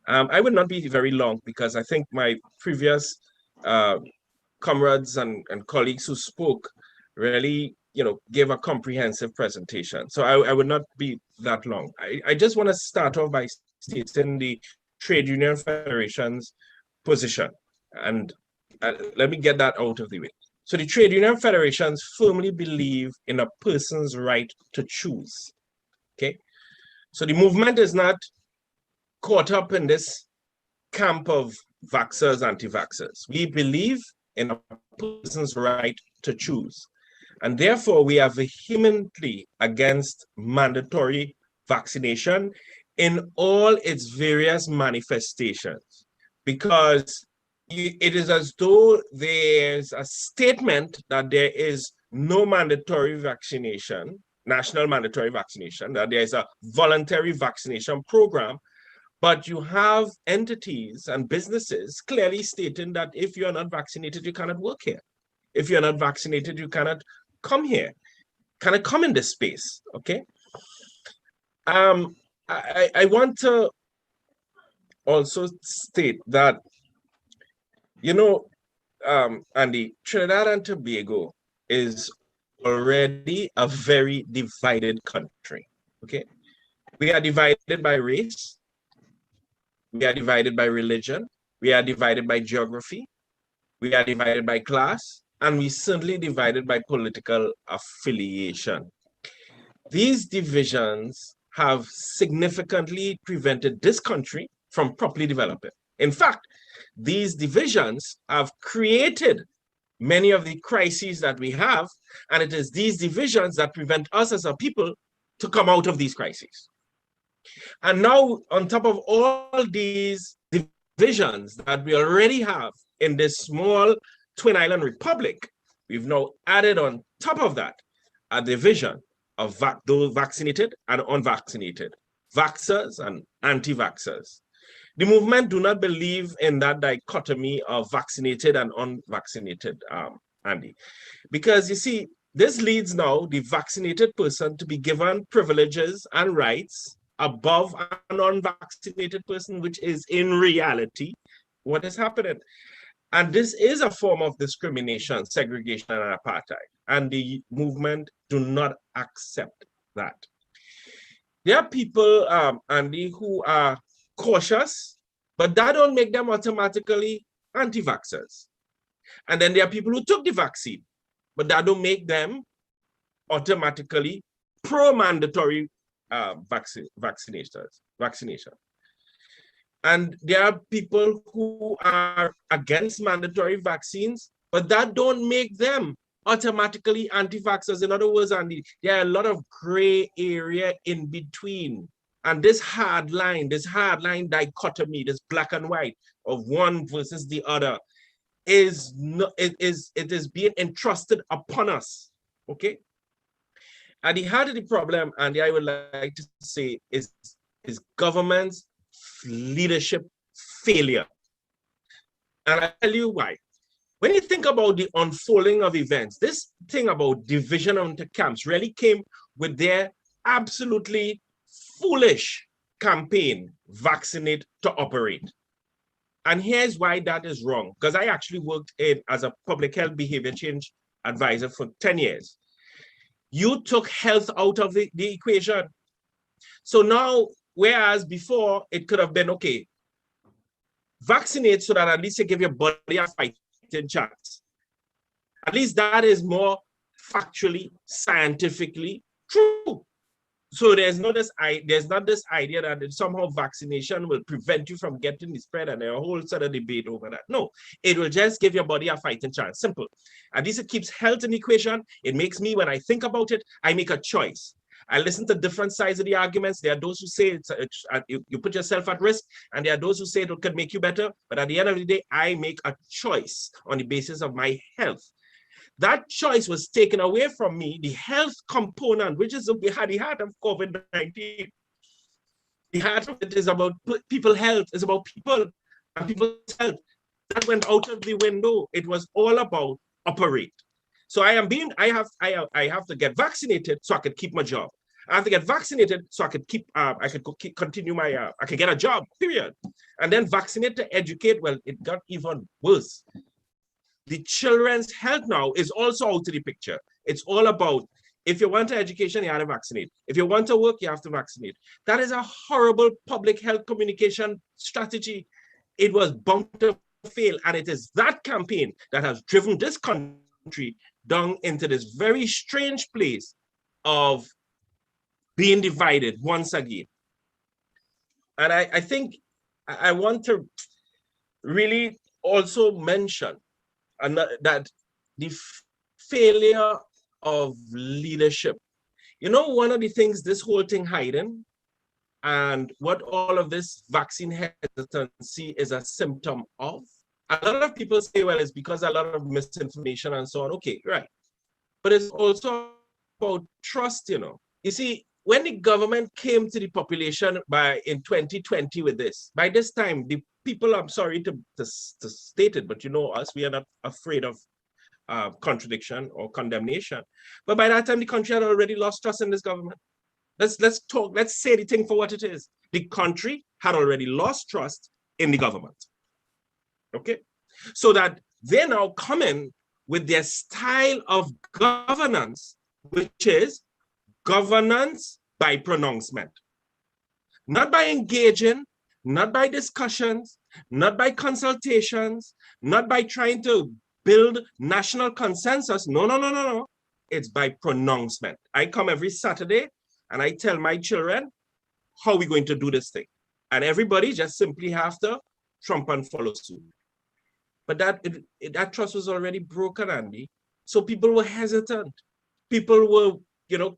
I would not be very long because I think my previous comrades and colleagues who spoke really, gave a comprehensive presentation. So I would not be that long. I just want to start off by stating the Trade Union Federation's position. And let me get that out of the way. So the trade union federations firmly believe in a person's right to choose. Okay. So the movement is not caught up in this camp of vaxxers, anti-vaxxers. We believe in a person's right to choose. And therefore, we are vehemently against mandatory vaccination in all its various manifestations, because it is as though there's a statement that there is no mandatory vaccination, national mandatory vaccination, that there is a voluntary vaccination program, but you have entities and businesses clearly stating that if you're not vaccinated, you cannot work here. If you're not vaccinated, you cannot come here, cannot come in this space, okay? I want to also state that, you know, Andy, Trinidad and Tobago is already a very divided country, okay? We are divided by race, we are divided by religion, we are divided by geography, we are divided by class, and we certainly divided by political affiliation. These divisions have significantly prevented this country from properly developing. In fact, these divisions have created many of the crises that we have, and it is these divisions that prevent us as a people to come out of these crises. And now, on top of all these divisions that we already have in this small Twin Island Republic, we've now added on top of that a division of those vaccinated and unvaccinated, vaxxers and anti-vaxxers. The movement do not believe in that dichotomy of vaccinated and unvaccinated, Andy, because you see, this leads now the vaccinated person to be given privileges and rights above an unvaccinated person, which is in reality what is happening. And this is a form of discrimination, segregation, and apartheid. And the movement do not accept that. There are people, Andy, who are cautious, but that don't make them automatically anti-vaxxers. And then there are people who took the vaccine, but that don't make them automatically pro-mandatory vaccination. And there are people who are against mandatory vaccines, but that don't make them automatically anti-vaxxers. In other words, Andy, there are a lot of gray area in between. And this hard line dichotomy, this black and white of one versus the other, is being entrusted upon us, okay? At the heart of the problem, Andy, I would like to say, is government's leadership failure. And I'll tell you why. When you think about the unfolding of events, this thing about division into camps really came with their absolutely foolish campaign, Vaccinate to Operate. And here's why that is wrong, because I actually worked as a public health behavior change advisor for 10 years. You took health out of the equation. So now, whereas before it could have been, okay, vaccinate so that at least you give your body a fighting chance. At least that is more factually, scientifically true. So there's not this idea that somehow vaccination will prevent you from getting the spread, and there's a whole sort of debate over that. No, it will just give your body a fighting chance. Simple. At least it keeps health in the equation. It makes me, when I think about it, I make a choice. I listen to different sides of the arguments. There are those who say you put yourself at risk, and there are those who say it could make you better. But at the end of the day, I make a choice on the basis of my health. That choice was taken away from me, the health component, which is the heart of COVID-19. The heart of it is about people's health, it's about people and people's health. That went out of the window. It was all about operate. So I have to get vaccinated so I could keep my job. I have to get vaccinated so I could continue my, I could get a job, period. And then vaccinate to educate, well, it got even worse. The children's health now is also out of the picture. It's all about, if you want an education, you have to vaccinate. If you want to work, you have to vaccinate. That is a horrible public health communication strategy. It was bound to fail. And it is that campaign that has driven this country country down into this very strange place of being divided once again. And I think I want to really also mention that the failure of leadership. You know, one of the things this whole thing hiding, and what all of this vaccine hesitancy is a symptom of. A lot of people say, well, it's because a lot of misinformation and so on. Okay, right. But it's also about trust, you know. You see, when the government came to the population in 2020 with this, by this time, the people, I'm sorry to state it, but you know us, we are not afraid of contradiction or condemnation. But by that time, the country had already lost trust in this government. Let's talk, let's say the thing for what it is. The country had already lost trust in the government. Okay? So that they're now coming with their style of governance, which is governance by pronouncement. Not by engaging, not by discussions, not by consultations, not by trying to build national consensus. No. It's by pronouncement. I come every Saturday and I tell my children how we're going to do this thing. And everybody just simply have to trump and follow suit. But that trust was already broken, Andy. So people were hesitant. People were,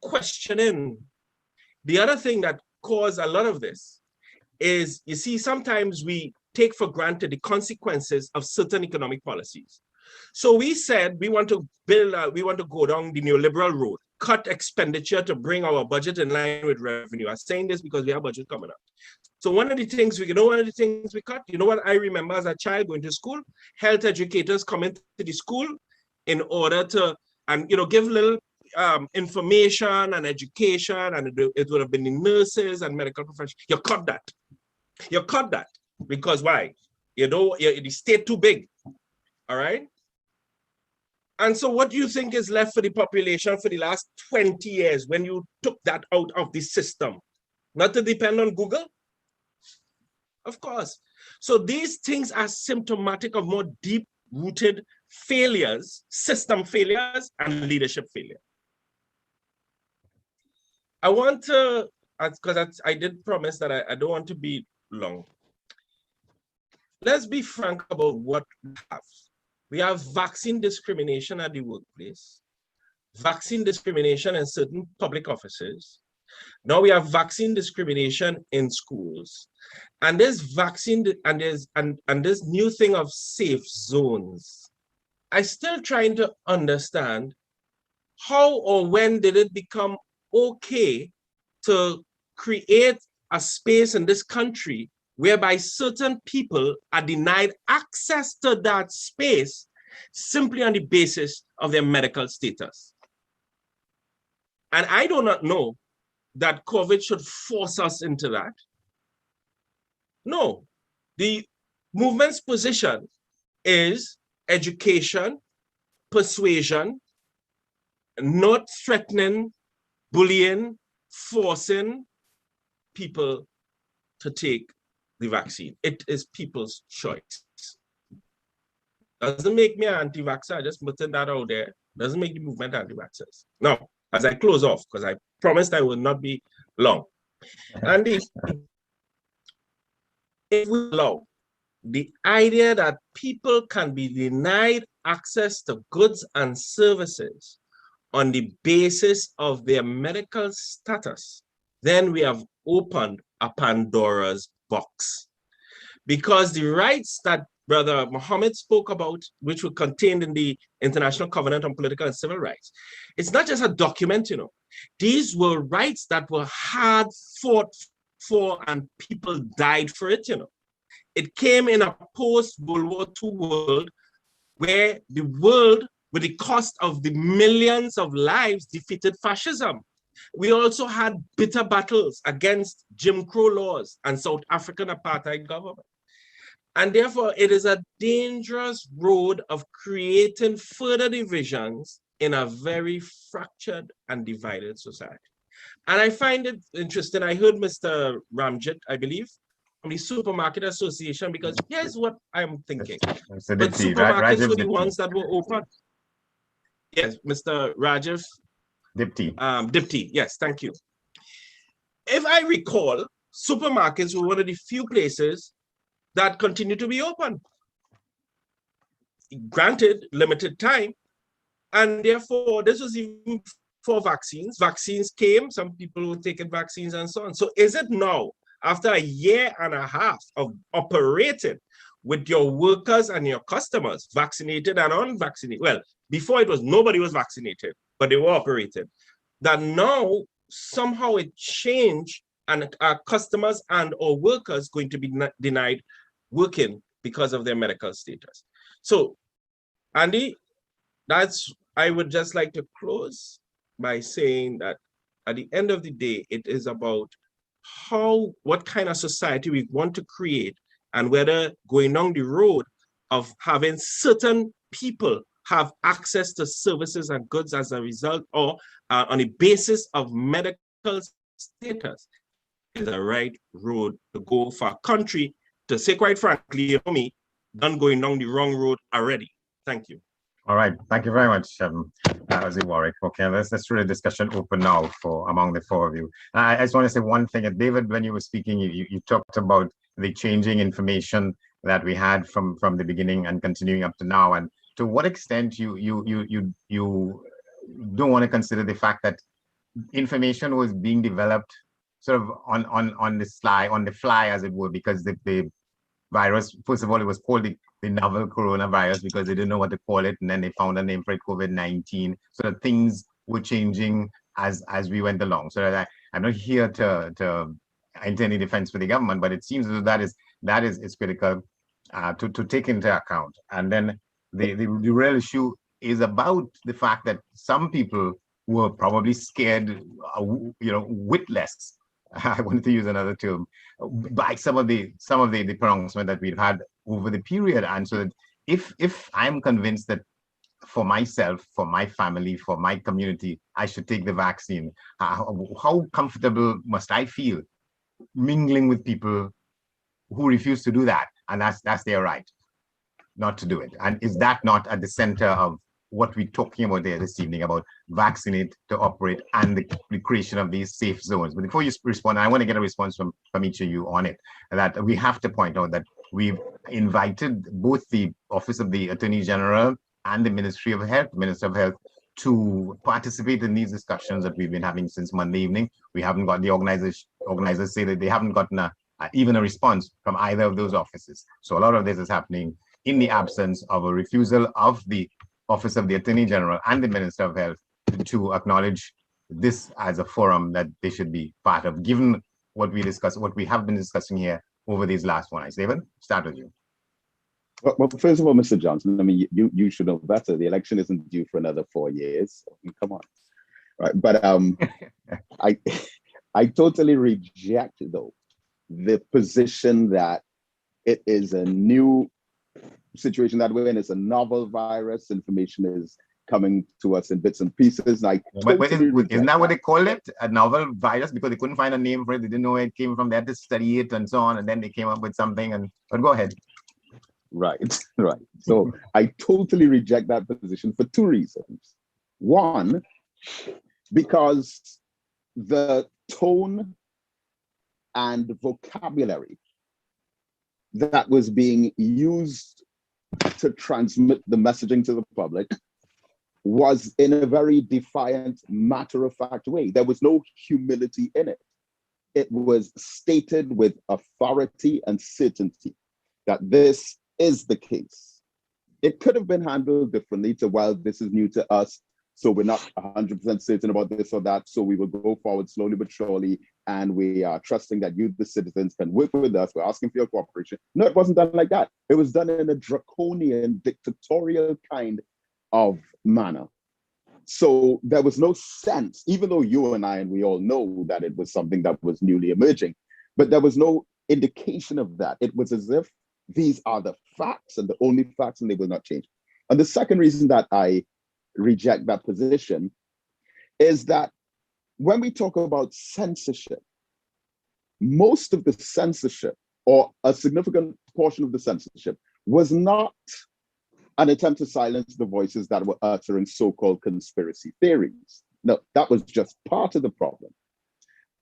questioning. The other thing that caused a lot of this is, you see, sometimes we take for granted the consequences of certain economic policies. So we said we want to go down the neoliberal road, cut expenditure to bring our budget in line with revenue. I'm saying this because we have budget coming up. So one of the things we cut, you know what I remember as a child going to school? Health educators coming to the school in order to, give little information and education, and it would have been the nurses and medical professionals. You cut that. Because why? The state too big, all right? And so what do you think is left for the population for the last 20 years when you took that out of the system? Not to depend on Google? Of course. So these things are symptomatic of more deep-rooted failures, system failures, and leadership failure. I want to, because I did promise that I don't want to be long. Let's be frank about what we have. We have vaccine discrimination at the workplace, vaccine discrimination in certain public offices. Now we have vaccine discrimination in schools. And this vaccine and this new thing of safe zones. I'm still trying to understand how or when did it become okay to create a space in this country whereby certain people are denied access to that space simply on the basis of their medical status. And I do not know that COVID should force us into that. No, the movement's position is education, persuasion, not threatening, bullying, forcing people to take the vaccine. It is people's choice. Doesn't make me an anti-vaxxer, I just putting that out there. Doesn't make the movement anti-vaxxers. Now, as I close off, because I promised I will not be long. And if we allow the idea that people can be denied access to goods and services on the basis of their medical status, then we have opened a Pandora's box. Because the rights that Brother Mohammed spoke about, which were contained in the International Covenant on Political and Civil Rights, it's not just a document, These were rights that were hard fought for and people died for it, It came in a post-World War II world where the world, with the cost of the millions of lives, defeated fascism. We also had bitter battles against Jim Crow laws and South African apartheid government. And therefore, it is a dangerous road of creating further divisions in a very fractured and divided society. And I find it interesting. I heard Mr. Ramjit, I believe, from the Supermarket Association, because here's what I'm thinking. But supermarkets were the ones that were open. Yes, Mr. Rajiv Dipti. Dipti. Yes, thank you. If I recall, supermarkets were one of the few places that continue to be open. Granted, limited time, and therefore this was even for vaccines. Vaccines came, some people were taking vaccines and so on. So is it now, after a year and a half of operating with your workers and your customers, vaccinated and unvaccinated? Well, before it was nobody was vaccinated, but they were operated. That now somehow it changed and our customers and our workers going to be denied working because of their medical status. So, Andy, I would just like to close by saying that at the end of the day, it is about what kind of society we want to create, and whether going down the road of having certain people have access to services and goods as a result, or on the basis of medical status, is the right road to go for a country to say, quite frankly, you know me, done going down the wrong road already. Thank you. All right, thank you very much, Ozzy Warwick. Okay, let's really discussion open now for among the four of you. I just want to say one thing. David, when you were speaking, you talked about the changing information that we had from the beginning and continuing up to now, and to what extent you don't want to consider the fact that information was being developed sort of on the fly, as it were, because the virus, first of all, it was called the novel coronavirus because they didn't know what to call it, and then they found a name for it, COVID-19. So that things were changing as we went along. So I'm not here to enter any defense for the government, but it seems that is critical to take into account. And then the real issue is about the fact that some people were probably scared, witless. I wanted to use another term, by some of the pronouncement that we've had over the period. And so that if I'm convinced that for myself, for my family, for my community, I should take the vaccine, how comfortable must I feel mingling with people who refuse to do that? And that's their right not to do it. And is that not at the center of what we're talking about there this evening, about vaccinate to operate and the creation of these safe zones? But before you respond, I want to get a response from each of you on it, that we have to point out that we've invited both the Office of the Attorney General and the Ministry of Health, Minister of Health, to participate in these discussions that we've been having since Monday evening. We haven't got the organizers say that they haven't gotten even a response from either of those offices. So a lot of this is happening in the absence of a refusal of the Office of the Attorney General and the Minister of Health to acknowledge this as a forum that they should be part of, given what we have been discussing here over these last 1 hours. David, start with you. Well, first of all, Mr. Johnson, I mean, you should know better. The election isn't due for another 4 years. I mean, come on, right? But I totally reject, though, the position that it is a new situation that we're in. It's a novel virus. Information is coming to us in bits and pieces. But isn't that what they call it? A novel virus? Because they couldn't find a name for it. They didn't know where it came from. They had to study it and so on. And then they came up with something. But go ahead. Right. So I totally reject that position for two reasons. One, because the tone and vocabulary that was being used to transmit the messaging to the public was in a very defiant, matter-of-fact way. There was no humility in it. It was stated with authority and certainty that this is the case. It could have been handled differently to, well, this is new to us, so we're not 100% certain about this or that, so we will go forward slowly but surely, and we are trusting that you, the citizens, can work with us. We're asking for your cooperation. No, it wasn't done like that. It was done in a draconian, dictatorial kind of manner. So there was no sense, even though you and I, and we all know that it was something that was newly emerging, but there was no indication of that. It was as if these are the facts and the only facts, and they will not change. And the second reason that I reject that position is that when we talk about censorship, most of the censorship, or a significant portion of the censorship, was not an attempt to silence the voices that were uttering so-called conspiracy theories. No, that was just part of the problem.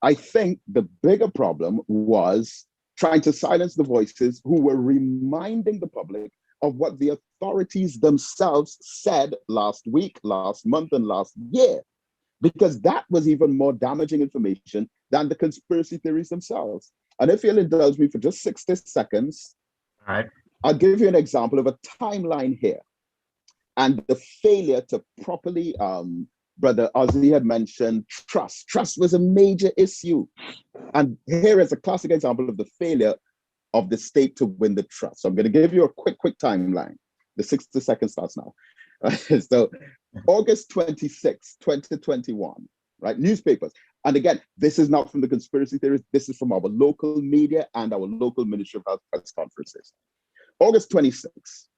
I think the bigger problem was trying to silence the voices who were reminding the public of what the authorities themselves said last week, last month, and last year, because that was even more damaging information than the conspiracy theories themselves. And if you'll indulge me for just 60 seconds, All right. I'll give you an example of a timeline here and the failure to properly, Brother Ozzy had mentioned trust. Trust was a major issue. And here is a classic example of the failure of the state to win the trust. So I'm going to give you a quick timeline. The 60 seconds starts now. So August 26, 2021, right? Newspapers. And again, this is not from the conspiracy theories. This is from our local media and our local Ministry of Health press conferences. August 26,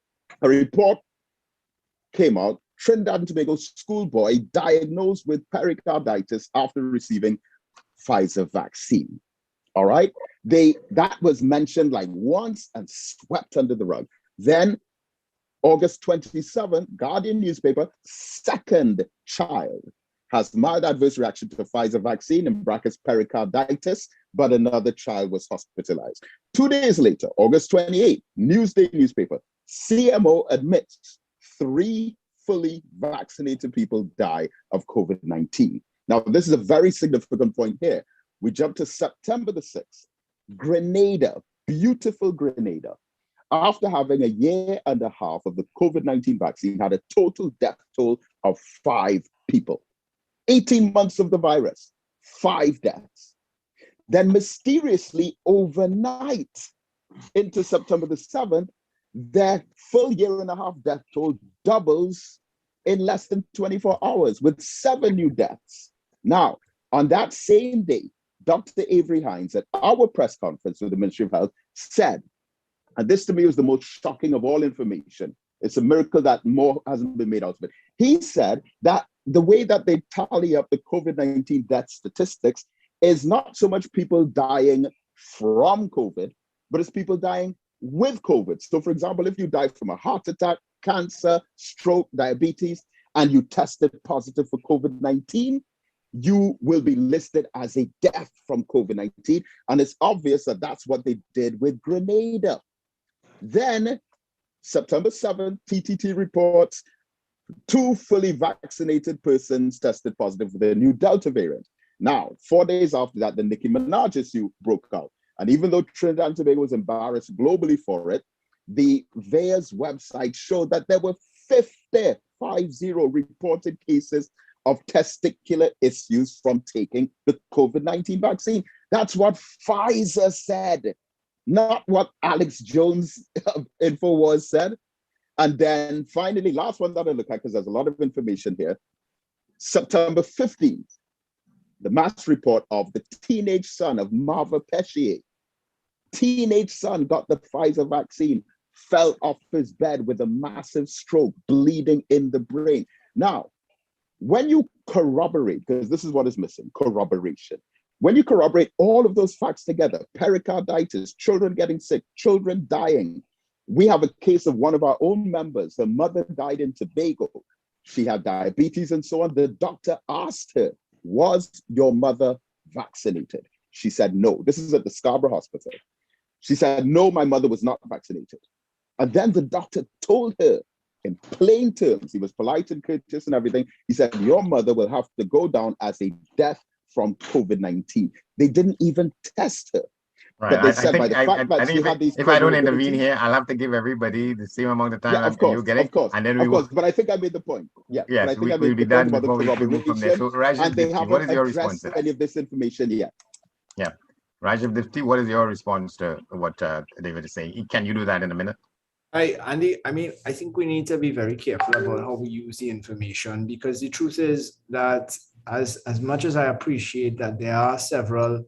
a report came out. Trinidad and Tobago schoolboy diagnosed with pericarditis after receiving Pfizer vaccine. All right. That was mentioned like once and swept under the rug. Then August 27, Guardian newspaper, second child has mild adverse reaction to the Pfizer vaccine, in brackets pericarditis, but another child was hospitalized. 2 days later, August 28, Newsday newspaper, CMO admits 3 fully vaccinated people die of COVID-19. Now, this is a very significant point here. We jump to September the 6th. Grenada, beautiful Grenada, after having a year and a half of the COVID-19 vaccine, had a total death toll of 5 people. 18 months of the virus, 5 deaths. Then mysteriously overnight into September the 7th, their full year and a half death toll doubles in less than 24 hours with 7 new deaths. Now, on that same day, Dr. Avery Hines at our press conference with the Ministry of Health said, and this to me was the most shocking of all information. It's a miracle that more hasn't been made out of it. He said that the way that they tally up the COVID-19 death statistics is not so much people dying from COVID, but it's people dying with COVID. So for example, if you die from a heart attack, cancer, stroke, diabetes, and you tested positive for COVID-19, you will be listed as a death from COVID-19. And it's obvious that that's what they did with Grenada. Then September 7th, TTT reports 2 fully vaccinated persons tested positive for the new Delta variant. Now, 4 days after that, the Nicki Minaj issue broke out. And even though Trinidad and Tobago was embarrassed globally for it, the VAERS website showed that there were 50 reported cases of testicular issues from taking the COVID-19 vaccine. That's what Pfizer said, not what Alex Jones of InfoWars said. And then finally, last one that I look at, because there's a lot of information here, September 15th, the mass report of the teenage son of Marva Pescier. Teenage son got the Pfizer vaccine, fell off his bed with a massive stroke, bleeding in the brain. Now, when you corroborate, because this is what is missing, corroboration. When you corroborate all of those facts together, pericarditis, children getting sick, children dying. We have a case of one of our own members. Her mother died in Tobago. She had diabetes and so on. The doctor asked her, was your mother vaccinated? She said, no. This is at the Scarborough Hospital. She said, no, my mother was not vaccinated. And then the doctor told her in plain terms, he was polite and courteous and everything. He said, your mother will have to go down as a death from COVID-19. They didn't even test her. Right. But they said by the fact that she had these if I don't intervene here, I'll have to give everybody the same amount of time yeah, of course, you're getting. Of course, and then of course. But I think I made the point. Yeah. Yes, but I think I we'll made be the done point about before the we move from there. So and they haven't what is your response to that? any of this information yet. Yeah. Rajiv Dipti, what is your response to what David is saying? Can you do that in a minute? Andy, I mean, I think we need to be very careful about how we use the information, because the truth is that as much as I appreciate that there are several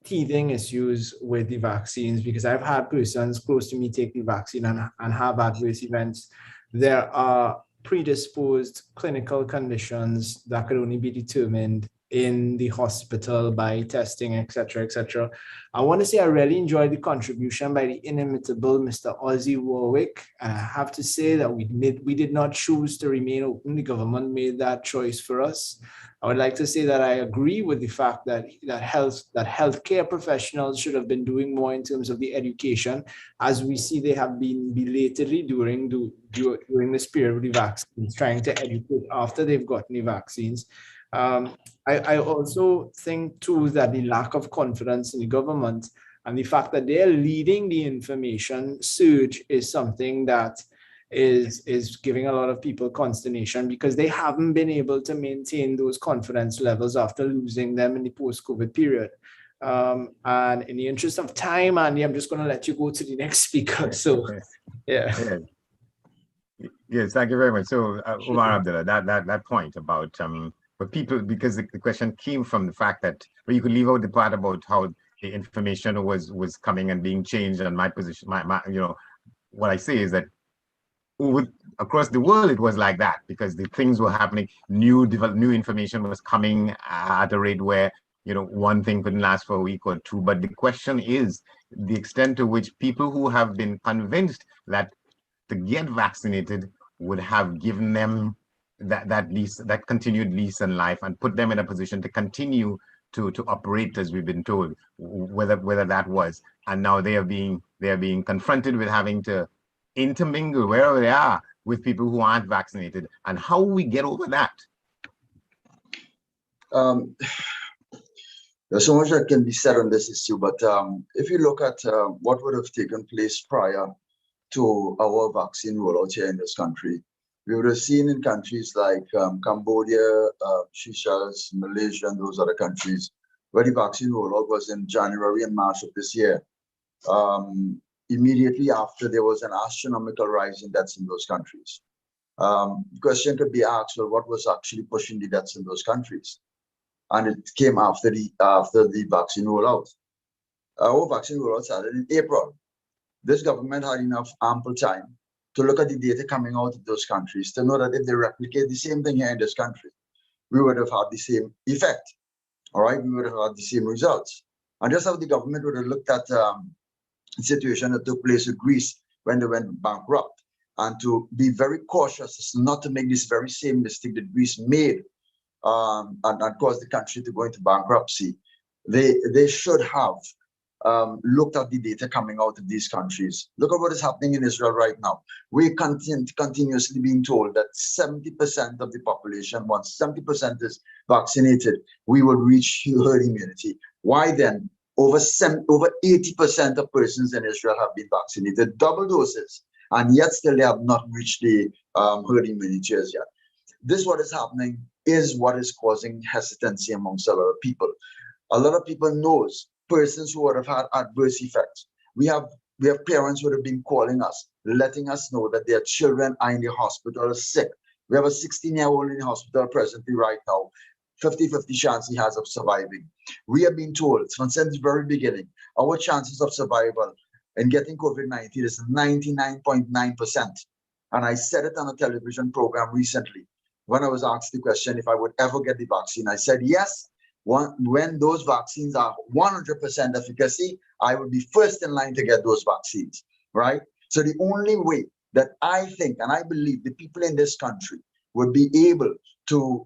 teething issues with the vaccines, because I've had persons close to me take the vaccine and have adverse events, there are predisposed clinical conditions that could only be determined in the hospital by testing, etc., etc. I want to say I really enjoyed the contribution by the inimitable Mr. Ozzy Warwick. I have to say that we did not choose to remain open. The government made that choice for us. I would like to say that I agree with the fact that healthcare professionals should have been doing more in terms of the education, as we see they have been belatedly during this period of the vaccines, trying to educate after they've gotten the vaccines. I also think too that the lack of confidence in the government and the fact that they're leading the information surge is something that is giving a lot of people consternation, because they haven't been able to maintain those confidence levels after losing them in the post-COVID period. And in the interest of time, Andy, I'm just going to let you go to the next speaker. So, yeah. Yes, thank you very much. So, Umar Abdullah, that point about but people, because the question came from the fact that, well, you could leave out the part about how the information was coming and being changed, and my position, my what I say is that across the world it was like that, because the things were happening, new information was coming at a rate where one thing couldn't last for a week or two. But the question is the extent to which people who have been convinced that to get vaccinated would have given them that continued lease in life and put them in a position to continue to operate as we've been told, whether that was, and now they are being confronted with having to intermingle wherever they are with people who aren't vaccinated, and how we get over that. There's so much that can be said on this issue, but if you look at what would have taken place prior to our vaccine rollout here in this country, we would have seen in countries like Cambodia, Seychelles, Malaysia, and those other countries where the vaccine rollout was in January and March of this year. Immediately after, there was an astronomical rise in deaths in those countries. The question could be asked, well, what was actually pushing the deaths in those countries? And it came after the vaccine rollout. Our vaccine rollout started in April. This government had enough ample time to look at the data coming out of those countries to know that if they replicate the same thing here in this country, we would have had the same effect. All right, we would have had the same results. And just how the government would have looked at situation that took place in Greece when they went bankrupt, and to be very cautious as not to make this very same mistake that Greece made and cause the country to go into bankruptcy. They should have looked at the data coming out of these countries. Look at what is happening in Israel right now. We're continuously being told that 70% of the population, once 70% is vaccinated, we will reach herd immunity. Why then? Over 80% of persons in Israel have been vaccinated, double doses, and yet still they have not reached the herd immunity as yet. This, what is happening, is what is causing hesitancy amongst a lot of people. A lot of people knows persons who would have had adverse effects. We have parents who have been calling us, letting us know that their children are in the hospital sick. We have a 16-year-old in the hospital presently right now. 50-50 chance he has of surviving. We have been told since the very beginning, our chances of survival in getting COVID-19 is 99.9%. And I said it on a television program recently when I was asked the question if I would ever get the vaccine. I said, yes, when those vaccines are 100% efficacy, I will be first in line to get those vaccines, right? So the only way that I think, and I believe the people in this country would be able to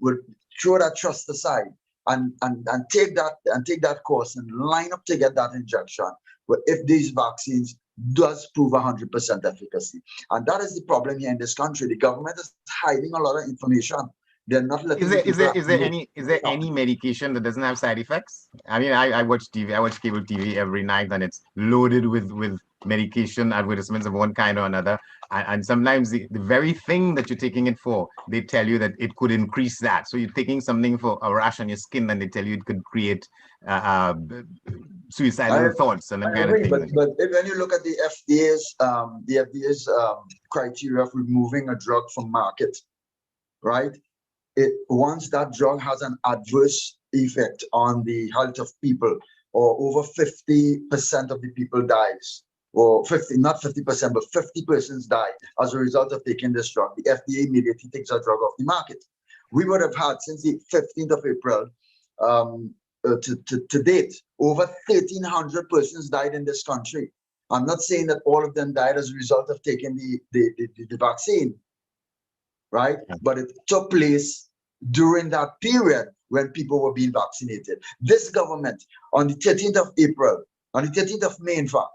would throw that trust aside and take that course and line up to get that injection. But if these vaccines does prove 100% efficacy, and that is the problem here in this country, the government is hiding a lot of information. They're not letting. Is there any medication that doesn't have side effects? I mean, I watch TV. I watch cable TV every night, and it's loaded with medication advertisements of one kind or another. And sometimes the very thing that you're taking it for, they tell you that it could increase that. So you're taking something for a rash on your skin, and they tell you it could create suicidal thoughts and that kind of thing. But when you look at the FDA's criteria for removing a drug from market, right? Once that drug has an adverse effect on the health of people, or over 50% of the people dies, or 50, not 50%, but 50 persons die as a result of taking this drug, the FDA immediately takes that drug off the market. we would have had since the 15th of April to date, over 1,300 persons died in this country. I'm not saying that all of them died as a result of taking the vaccine, right? But it took place during that period when people were being vaccinated. This government, on the 13th of April, on the 13th of May, in fact,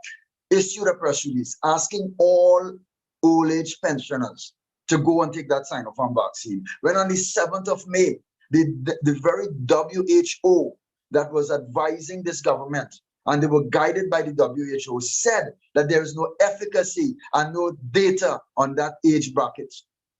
issued a press release asking all old age pensioners to go and take that Sinopharm vaccine. When on the 7th of May, the very WHO that was advising this government, and they were guided by the WHO, said that there is no efficacy and no data on that age bracket.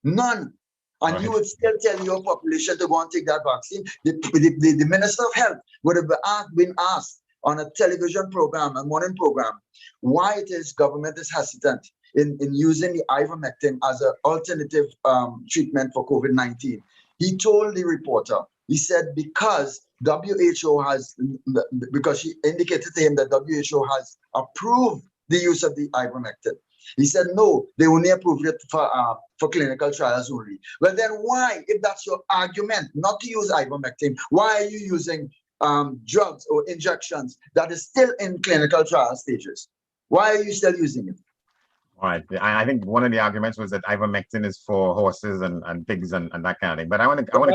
None. And you would still tell your population to go and take that vaccine. The Minister of Health would have been asked on a television program, a morning program, why it is government is hesitant in using the ivermectin as an alternative treatment for COVID-19. He told the reporter, he said, because she indicated to him that WHO has approved the use of the ivermectin. He said, no, they only approved it for clinical trials only. Well, then why, if that's your argument, not to use ivermectin, why are you using drugs or injections that is still in clinical trial stages? Why are you still using it? All right. I think one of the arguments was that ivermectin is for horses and pigs and that kind of thing. But I want to come to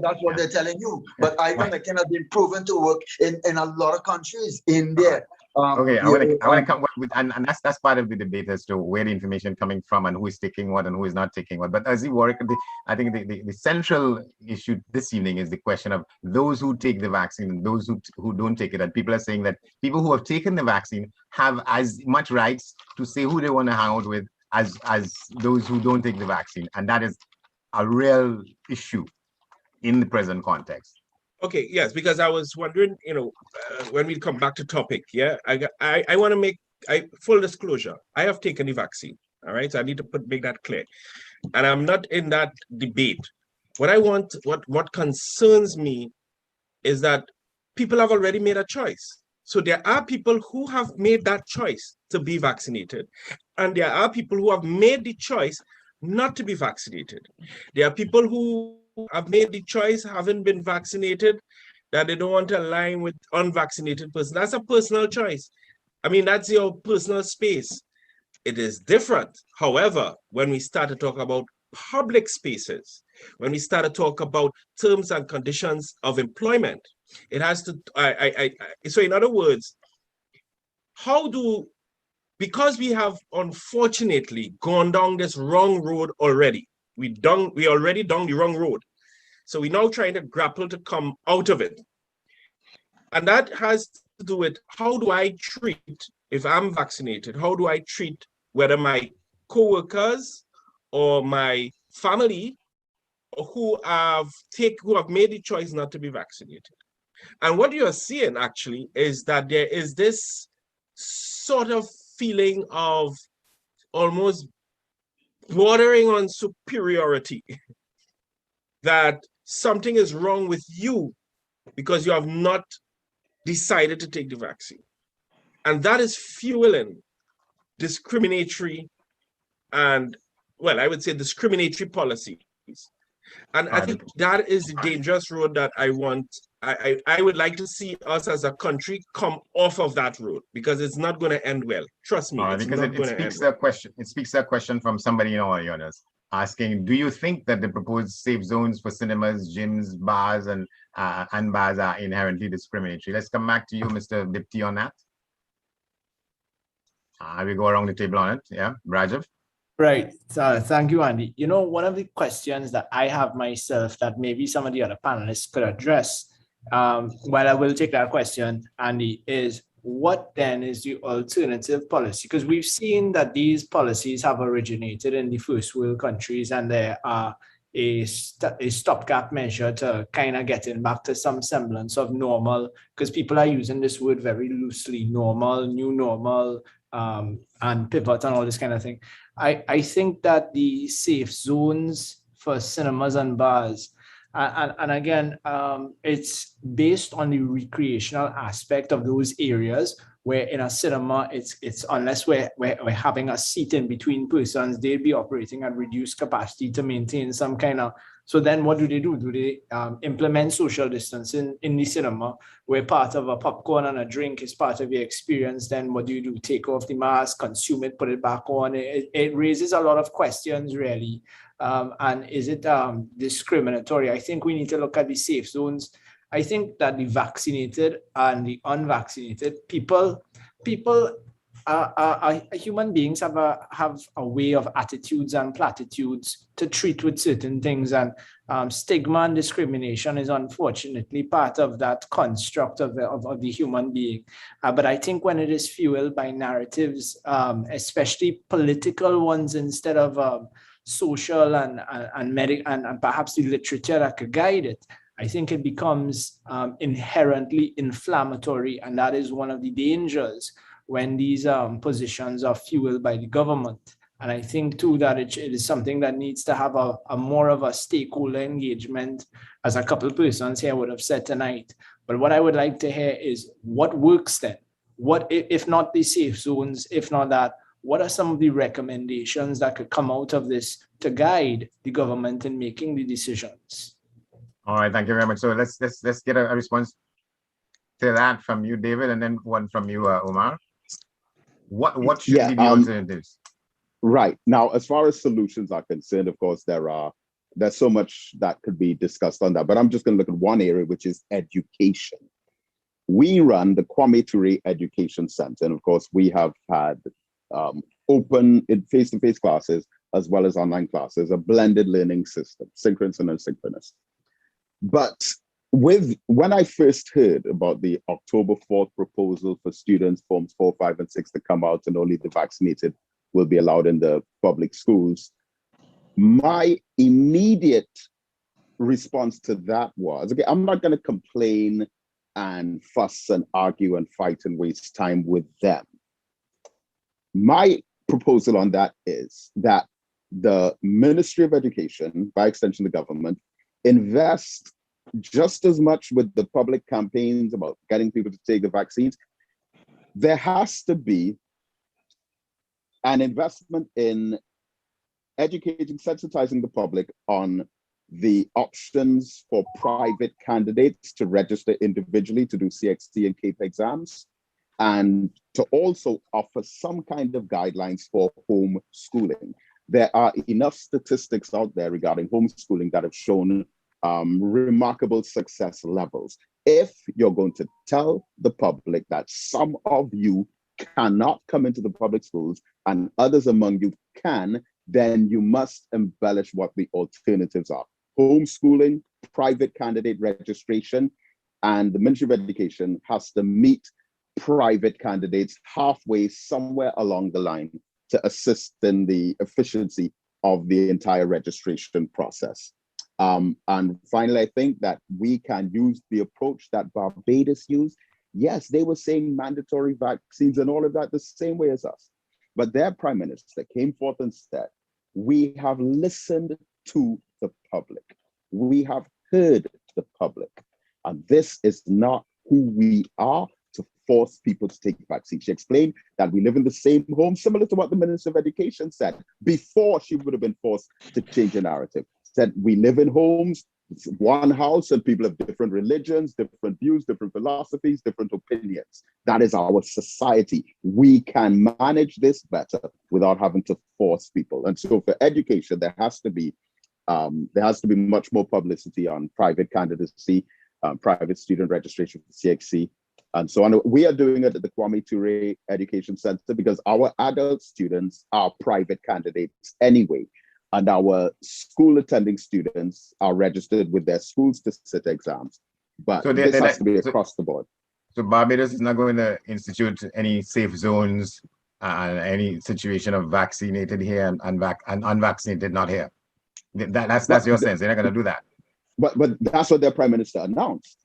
that's what they're telling you. But ivermectin has been proven to work in a lot of countries. India. Okay, I want to come with, and that's part of the debate as to where the information coming from and who is taking what and who is not taking what. But as you work, I think the central issue this evening is the question of those who take the vaccine and those who don't take it. And people are saying that people who have taken the vaccine have as much rights to say who they want to hang out with as those who don't take the vaccine, and that is a real issue in the present context. Okay, yes, because I was wondering, when we come back to topic, I want to make full disclosure. I have taken the vaccine, all right? So I need to make that clear. And I'm not in that debate. What concerns me is that people have already made a choice. So there are people who have made that choice to be vaccinated. And there are people who have made the choice not to be vaccinated. There are people who have made the choice, haven't been vaccinated, that they don't want to align with unvaccinated person. That's a personal choice. I mean, that's your personal space. It is different. However, when we start to talk about public spaces, when we start to talk about terms and conditions of employment, it has to, so in other words, because we have unfortunately gone down this wrong road already, we already down the wrong road. So we're now trying to grapple to come out of it. And that has to do with how do I treat, if I'm vaccinated, how do I treat whether my co-workers or my family who have made the choice not to be vaccinated. And what you're seeing actually is that there is this sort of feeling of almost bordering on superiority, that something is wrong with you because you have not decided to take the vaccine. And that is fueling discriminatory and, well, I would say discriminatory policies. And I think that is the dangerous road that I would like to see us as a country come off of that road, because it's not going to end well. Trust me. Because it speaks to a question from somebody in our audience asking, do you think that the proposed safe zones for cinemas, gyms, bars, and bars are inherently discriminatory? Let's come back to you, Mr. Dipti, on that. We go around the table on it. Yeah, Rajiv? Right. So thank you, Andy. One of the questions that I have myself that maybe some of the other panelists could address, while I will take that question, Andy, is what then is the alternative policy? Because we've seen that these policies have originated in the first world countries, and there are a stopgap measure to kind of getting back to some semblance of normal, because people are using this word very loosely, normal, new normal, and pivot and all this kind of thing. I think that the safe zones for cinemas and bars, and again, it's based on the recreational aspect of those areas, where in a cinema, it's unless we're having a seat in between persons, they'll be operating at reduced capacity to maintain some kind of So then what do? Do they implement social distancing in the cinema, where part of a popcorn and a drink is part of your experience? Then what do? Take off the mask, consume it, put it back on? It raises a lot of questions, really. And is it discriminatory? I think we need to look at the safe zones. I think that the vaccinated and the unvaccinated people human beings have a way of attitudes and platitudes to treat with certain things, and stigma and discrimination is unfortunately part of that construct of the human being. But I think when it is fueled by narratives, especially political ones, instead of social and medical and perhaps the literature that could guide it, I think it becomes inherently inflammatory, and that is one of the dangers when these positions are fueled by the government. And I think too that it is something that needs to have a more of a stakeholder engagement, as a couple of persons here would have said tonight. But what I would like to hear is what works then? What, if not the safe zones, if not that, what are some of the recommendations that could come out of this to guide the government in making the decisions? All right, thank you very much. So let's get a response to that from you, David, and then one from you, Omar. What should be the alternatives? Right. Now, as far as solutions are concerned, of course, there's so much that could be discussed on that, but I'm just going to look at one area, which is education. We run the Kwame Ture Education Center, and of course, we have had open face-to-face classes as well as online classes, a blended learning system, synchronous and asynchronous. But when I first heard about the October 4th proposal for students forms 4, 5, and 6 to come out and only the vaccinated will be allowed in the public schools, my immediate response to that was, okay, I'm not going to complain and fuss and argue and fight and waste time with them. My proposal on that is that the Ministry of Education, by extension the government, invest just as much with the public campaigns about getting people to take the vaccines. There has to be an investment in educating, sensitizing the public on the options for private candidates to register individually to do CXC and CAPE exams, and to also offer some kind of guidelines for homeschooling. There are enough statistics out there regarding homeschooling that have shown remarkable success levels. If you're going to tell the public that some of you cannot come into the public schools and others among you can, then you must embellish what the alternatives are. Homeschooling, private candidate registration, and the Ministry of Education has to meet private candidates halfway somewhere along the line to assist in the efficiency of the entire registration process. And finally, I think that we can use the approach that Barbados used. Yes, they were saying mandatory vaccines and all of that the same way as us. But their prime minister came forth and said, we have listened to the public. We have heard the public. And this is not who we are to force people to take vaccines. She explained that we live in the same home, similar to what the Minister of Education said before she would have been forced to change the narrative. Said we live in homes, it's one house, and people have different religions, different views, different philosophies, different opinions. That is our society. We can manage this better without having to force people. And so for education, there has to be much more publicity on private candidacy, private student registration for CXC, and so on. We are doing it at the Kwame Ture Education Center because our adult students are private candidates anyway. And our school attending students are registered with their schools to sit exams. But so this has to be across the board. So Barbados is not going to institute any safe zones and any situation of vaccinated here and unvaccinated not here. That's your sense. They're not going to do that. But that's what their prime minister announced.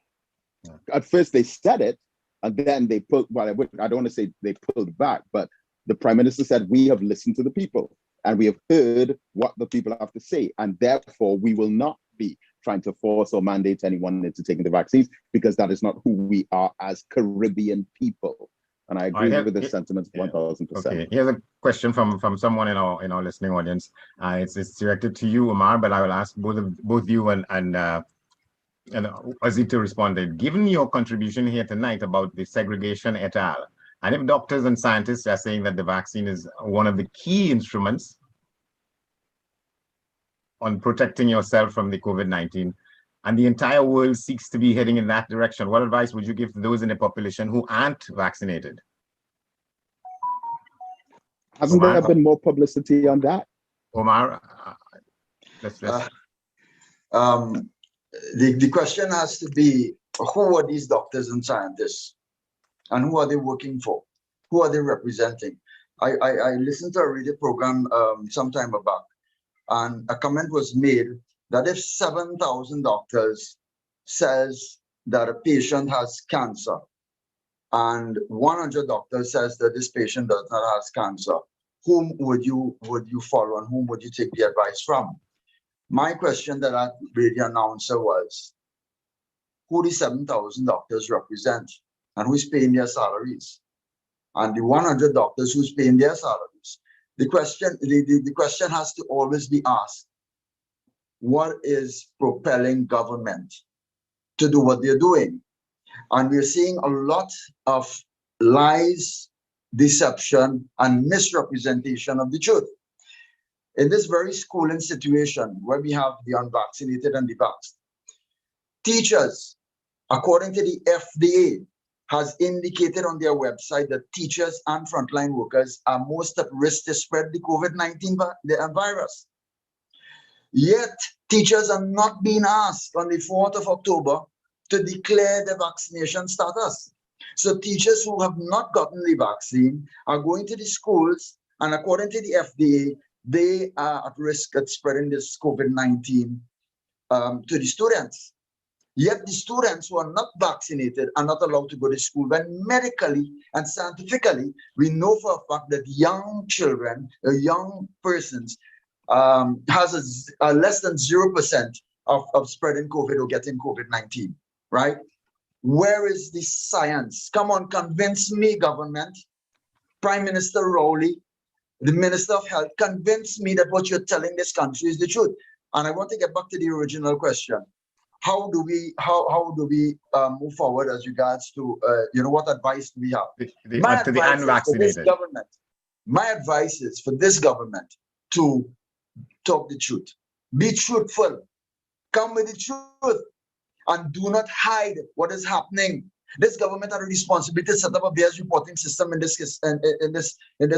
Yeah. At first they said it, and then they pulled. Well, I don't want to say they pulled back, but the prime minister said, we have listened to the people. And we have heard what the people have to say. And therefore, we will not be trying to force or mandate anyone into taking the vaccines, because that is not who we are as Caribbean people. And I All right, agree with this sentiment yeah. 1000%. Okay, here's a question from someone in our listening audience. It's directed to you, Omar, but I will ask both you and Aziz to respond to it. Given your contribution here tonight about the segregation et al., and if doctors and scientists are saying that the vaccine is one of the key instruments on protecting yourself from the COVID-19, and the entire world seeks to be heading in that direction, what advice would you give to those in the population who aren't vaccinated? Hasn't Omar? there been more publicity on that? Omar, let's The question has to be, who are these doctors and scientists? And who are they working for? Who are they representing? I listened to a radio program some time back, and a comment was made that if 7,000 doctors says that a patient has cancer, and 100 doctors says that this patient does not have cancer, whom would you follow and whom would you take the advice from? My question to that radio announcer was, who the 7,000 doctors represent and who's paying their salaries? And the 100 doctors who's paying their salaries. The question has to always be asked, what is propelling government to do what they're doing? And we're seeing a lot of lies, deception, and misrepresentation of the truth. In this very schooling situation where we have the unvaccinated and the vaxxed, teachers, according to the FDA, has indicated on their website that teachers and frontline workers are most at risk to spread the COVID-19 virus. Yet, teachers are not being asked on the 4th of October to declare the vaccination status. So teachers who have not gotten the vaccine are going to the schools, and according to the FDA, they are at risk of spreading this COVID-19 to the students. Yet the students who are not vaccinated are not allowed to go to school, when medically and scientifically, we know for a fact that young children, young persons, has a less than 0% of spreading COVID or getting COVID-19, right? Where is the science? Come on, convince me, government. Prime Minister Rowley, the Minister of Health, convince me that what you're telling this country is the truth. And I want to get back to the original question. How do we move forward as regards to what advice do we have? My advice is for this government. My advice is for this government to talk the truth. Be truthful. Come with the truth, and do not hide what is happening. This government had a responsibility to set up a bias reporting system in this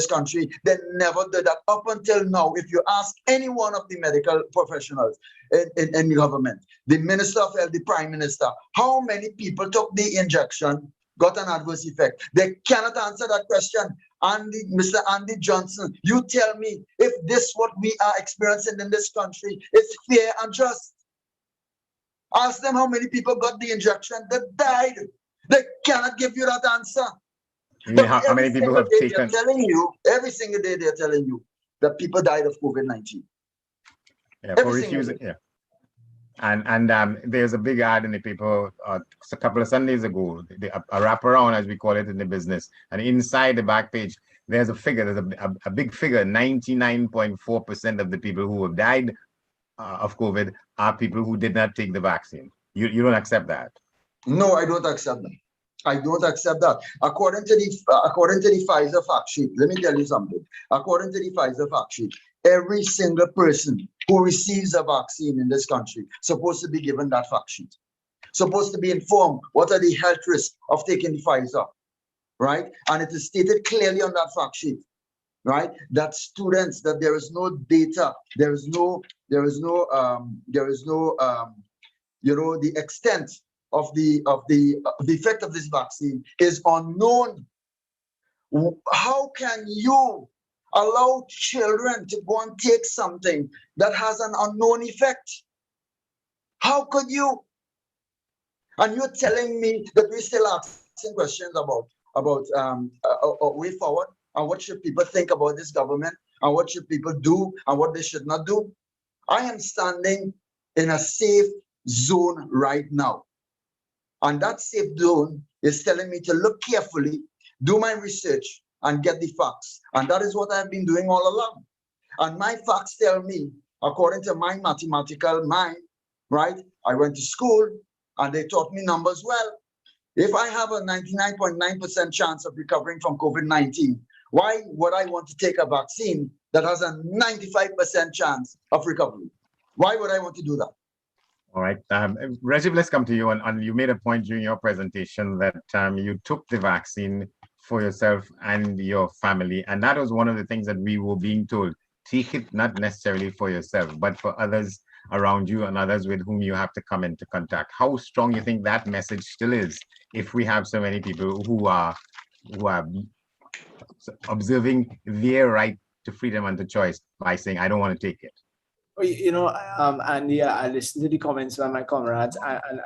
country. They never did that up until now. If you ask any one of the medical professionals in the government, the Minister of Health, the Prime Minister, how many people took the injection, got an adverse effect? They cannot answer that question. Mr. Andy Johnson, you tell me if this what we are experiencing in this country is fair and just. Ask them how many people got the injection that died. They cannot give you that answer. How many people have taken? Every single day they're telling you that people died of COVID-19. Yeah, for refusing. Yeah. And there's a big ad in the paper a couple of Sundays ago, a wraparound, as we call it in the business. And inside the back page, there's a figure, there's a big figure, 99.4% of the people who have died of COVID are people who did not take the vaccine. You don't accept that? No, I don't accept that. I don't accept that. According to the Pfizer fact sheet, let me tell you something. According to the Pfizer fact sheet, every single person who receives a vaccine in this country supposed to be given that fact sheet. Supposed to be informed what are the health risks of taking the Pfizer, right? And it is stated clearly on that fact sheet, right? That students, that there is no data, there is no the extent of the effect of this vaccine is unknown. How can you allow children to go and take something that has an unknown effect? How could you? And you're telling me that we're still asking questions about a way forward, and what should people think about this government, and what should people do and what they should not do? I am standing in a safe zone right now. And that safe zone is telling me to look carefully do my research, and get the facts. And that is what I've been doing all along. And my facts tell me, according to my mathematical mind, right? I went to school and they taught me numbers well. If I have a 99.9% chance of recovering from COVID-19, why would I want to take a vaccine that has a 95% chance of recovery? Why would I want to do that? All right. Rajiv, let's come to you. And you made a point during your presentation that you took the vaccine for yourself and your family. And that was one of the things that we were being told. Take it not necessarily for yourself, but for others around you and others with whom you have to come into contact. How strong you think that message still is if we have so many people who are observing their right to freedom and to choice by saying, I don't want to take it? And yeah, I listened to the comments by my comrades,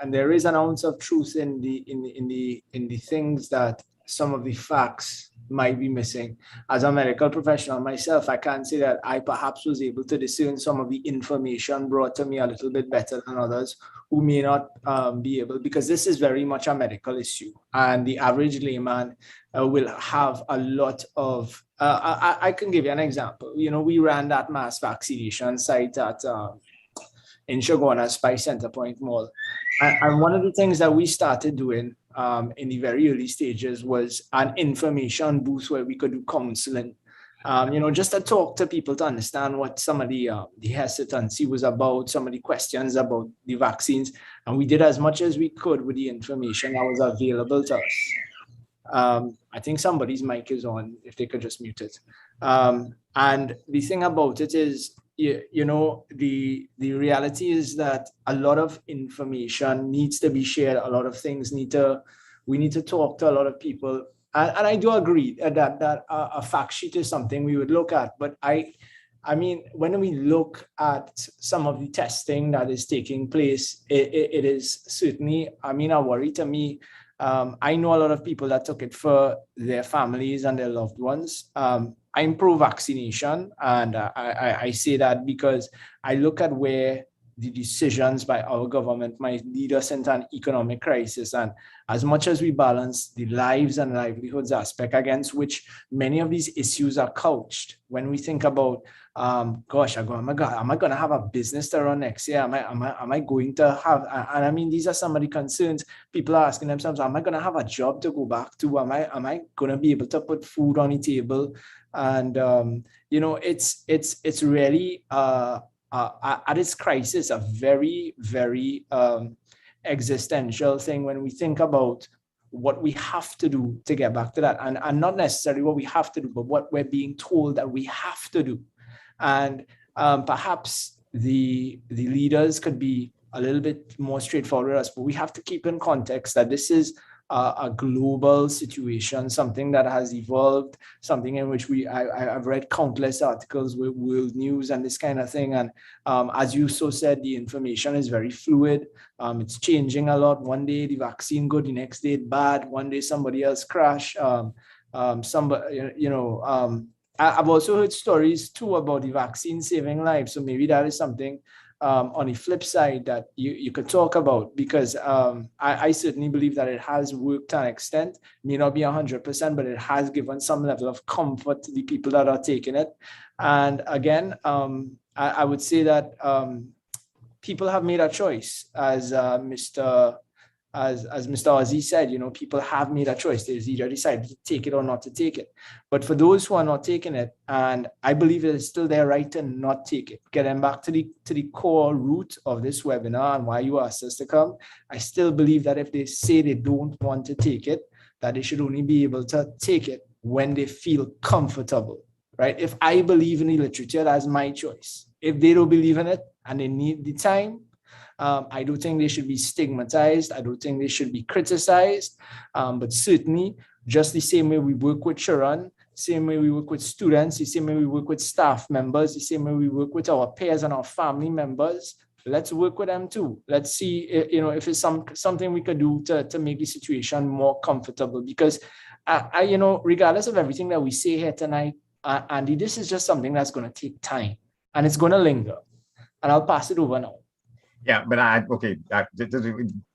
and there is an ounce of truth in the things that some of the facts might be missing. As a medical professional myself, I can say that I perhaps was able to discern some of the information brought to me a little bit better than others who may not be able, because this is very much a medical issue, and the average layman will have a lot of, I can give you an example. We ran that mass vaccination site at in Shagona Spice Center Point Mall. And one of the things that we started doing in the very early stages was an information booth where we could do counseling, just to talk to people to understand what some of the hesitancy was about, some of the questions about the vaccines. And we did as much as we could with the information that was available to us. I think somebody's mic is on, if they could just mute it. And the thing about it is, the reality is that a lot of information needs to be shared. A lot of things we need to talk to a lot of people. And I do agree that a fact sheet is something we would look at. But I mean, when we look at some of the testing that is taking place, it is certainly, a worry to me. I know a lot of people that took it for their families and their loved ones. I'm pro-vaccination, and I say that because I look at where the decisions by our government might lead us into an economic crisis. And as much as we balance the lives and livelihoods aspect against which many of these issues are couched, when we think about, am I going to have a business to run next year? Am I going to have, and these are some of the concerns people are asking themselves. Am I going to have a job to go back to? Am I going to be able to put food on the table? And, it's really, at its crisis, a very, very existential thing when we think about what we have to do to get back to that, and not necessarily what we have to do, but what we're being told that we have to do. And perhaps the leaders could be a little bit more straightforward with us, but we have to keep in context that this is a global situation, something that has evolved, something in which I've read countless articles with world news and this kind of thing. And as you so said, the information is very fluid. It's changing a lot. One day the vaccine good, the next day it bad. One day somebody else crash. I've also heard stories too about the vaccine saving lives. So maybe that is something on the flip side that you could talk about, because I certainly believe that it has worked to an extent, may not be 100%, but it has given some level of comfort to the people that are taking it. And again, I would say that people have made a choice, as Mr. Ozzy said, people have made a choice. They've either decided to take it or not to take it. But for those who are not taking it, and I believe it is still their right to not take it, getting back to the core root of this webinar and why you asked us to come, I still believe that if they say they don't want to take it, that they should only be able to take it when they feel comfortable, right? If I believe in the literature, that's my choice. If they don't believe in it and they need the time, I do think they should be stigmatized. I do think they should be criticized. But certainly, just the same way we work with Sharon, same way we work with students, the same way we work with staff members, the same way we work with our peers and our family members, let's work with them too. Let's see, if it's something we could do to make the situation more comfortable. Because, regardless of everything that we say here tonight, Andy, this is just something that's going to take time and it's going to linger. And I'll pass it over now. Yeah, but just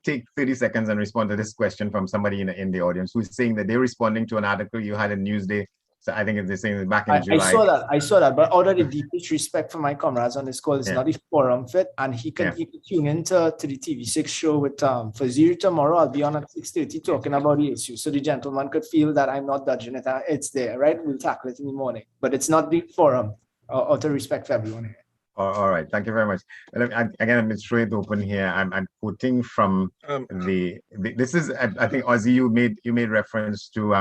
take 30 seconds and respond to this question from somebody in the audience who's saying that they're responding to an article you had in Newsday. So I think they're saying that back in I July. I saw that, but out of the deepest respect for my comrades on this call, it's not a forum fit, and he can tune into the TV6 show with Fazir tomorrow. I'll be on at 6:30 talking about the issue, so the gentleman could feel that I'm not dodging it. It's there, right? We'll tackle it in the morning, but it's not the forum. Out of respect for everyone here. All right, thank you very much. Again, I'm straight open here. I'm quoting from this is I think Ozzy, you made reference to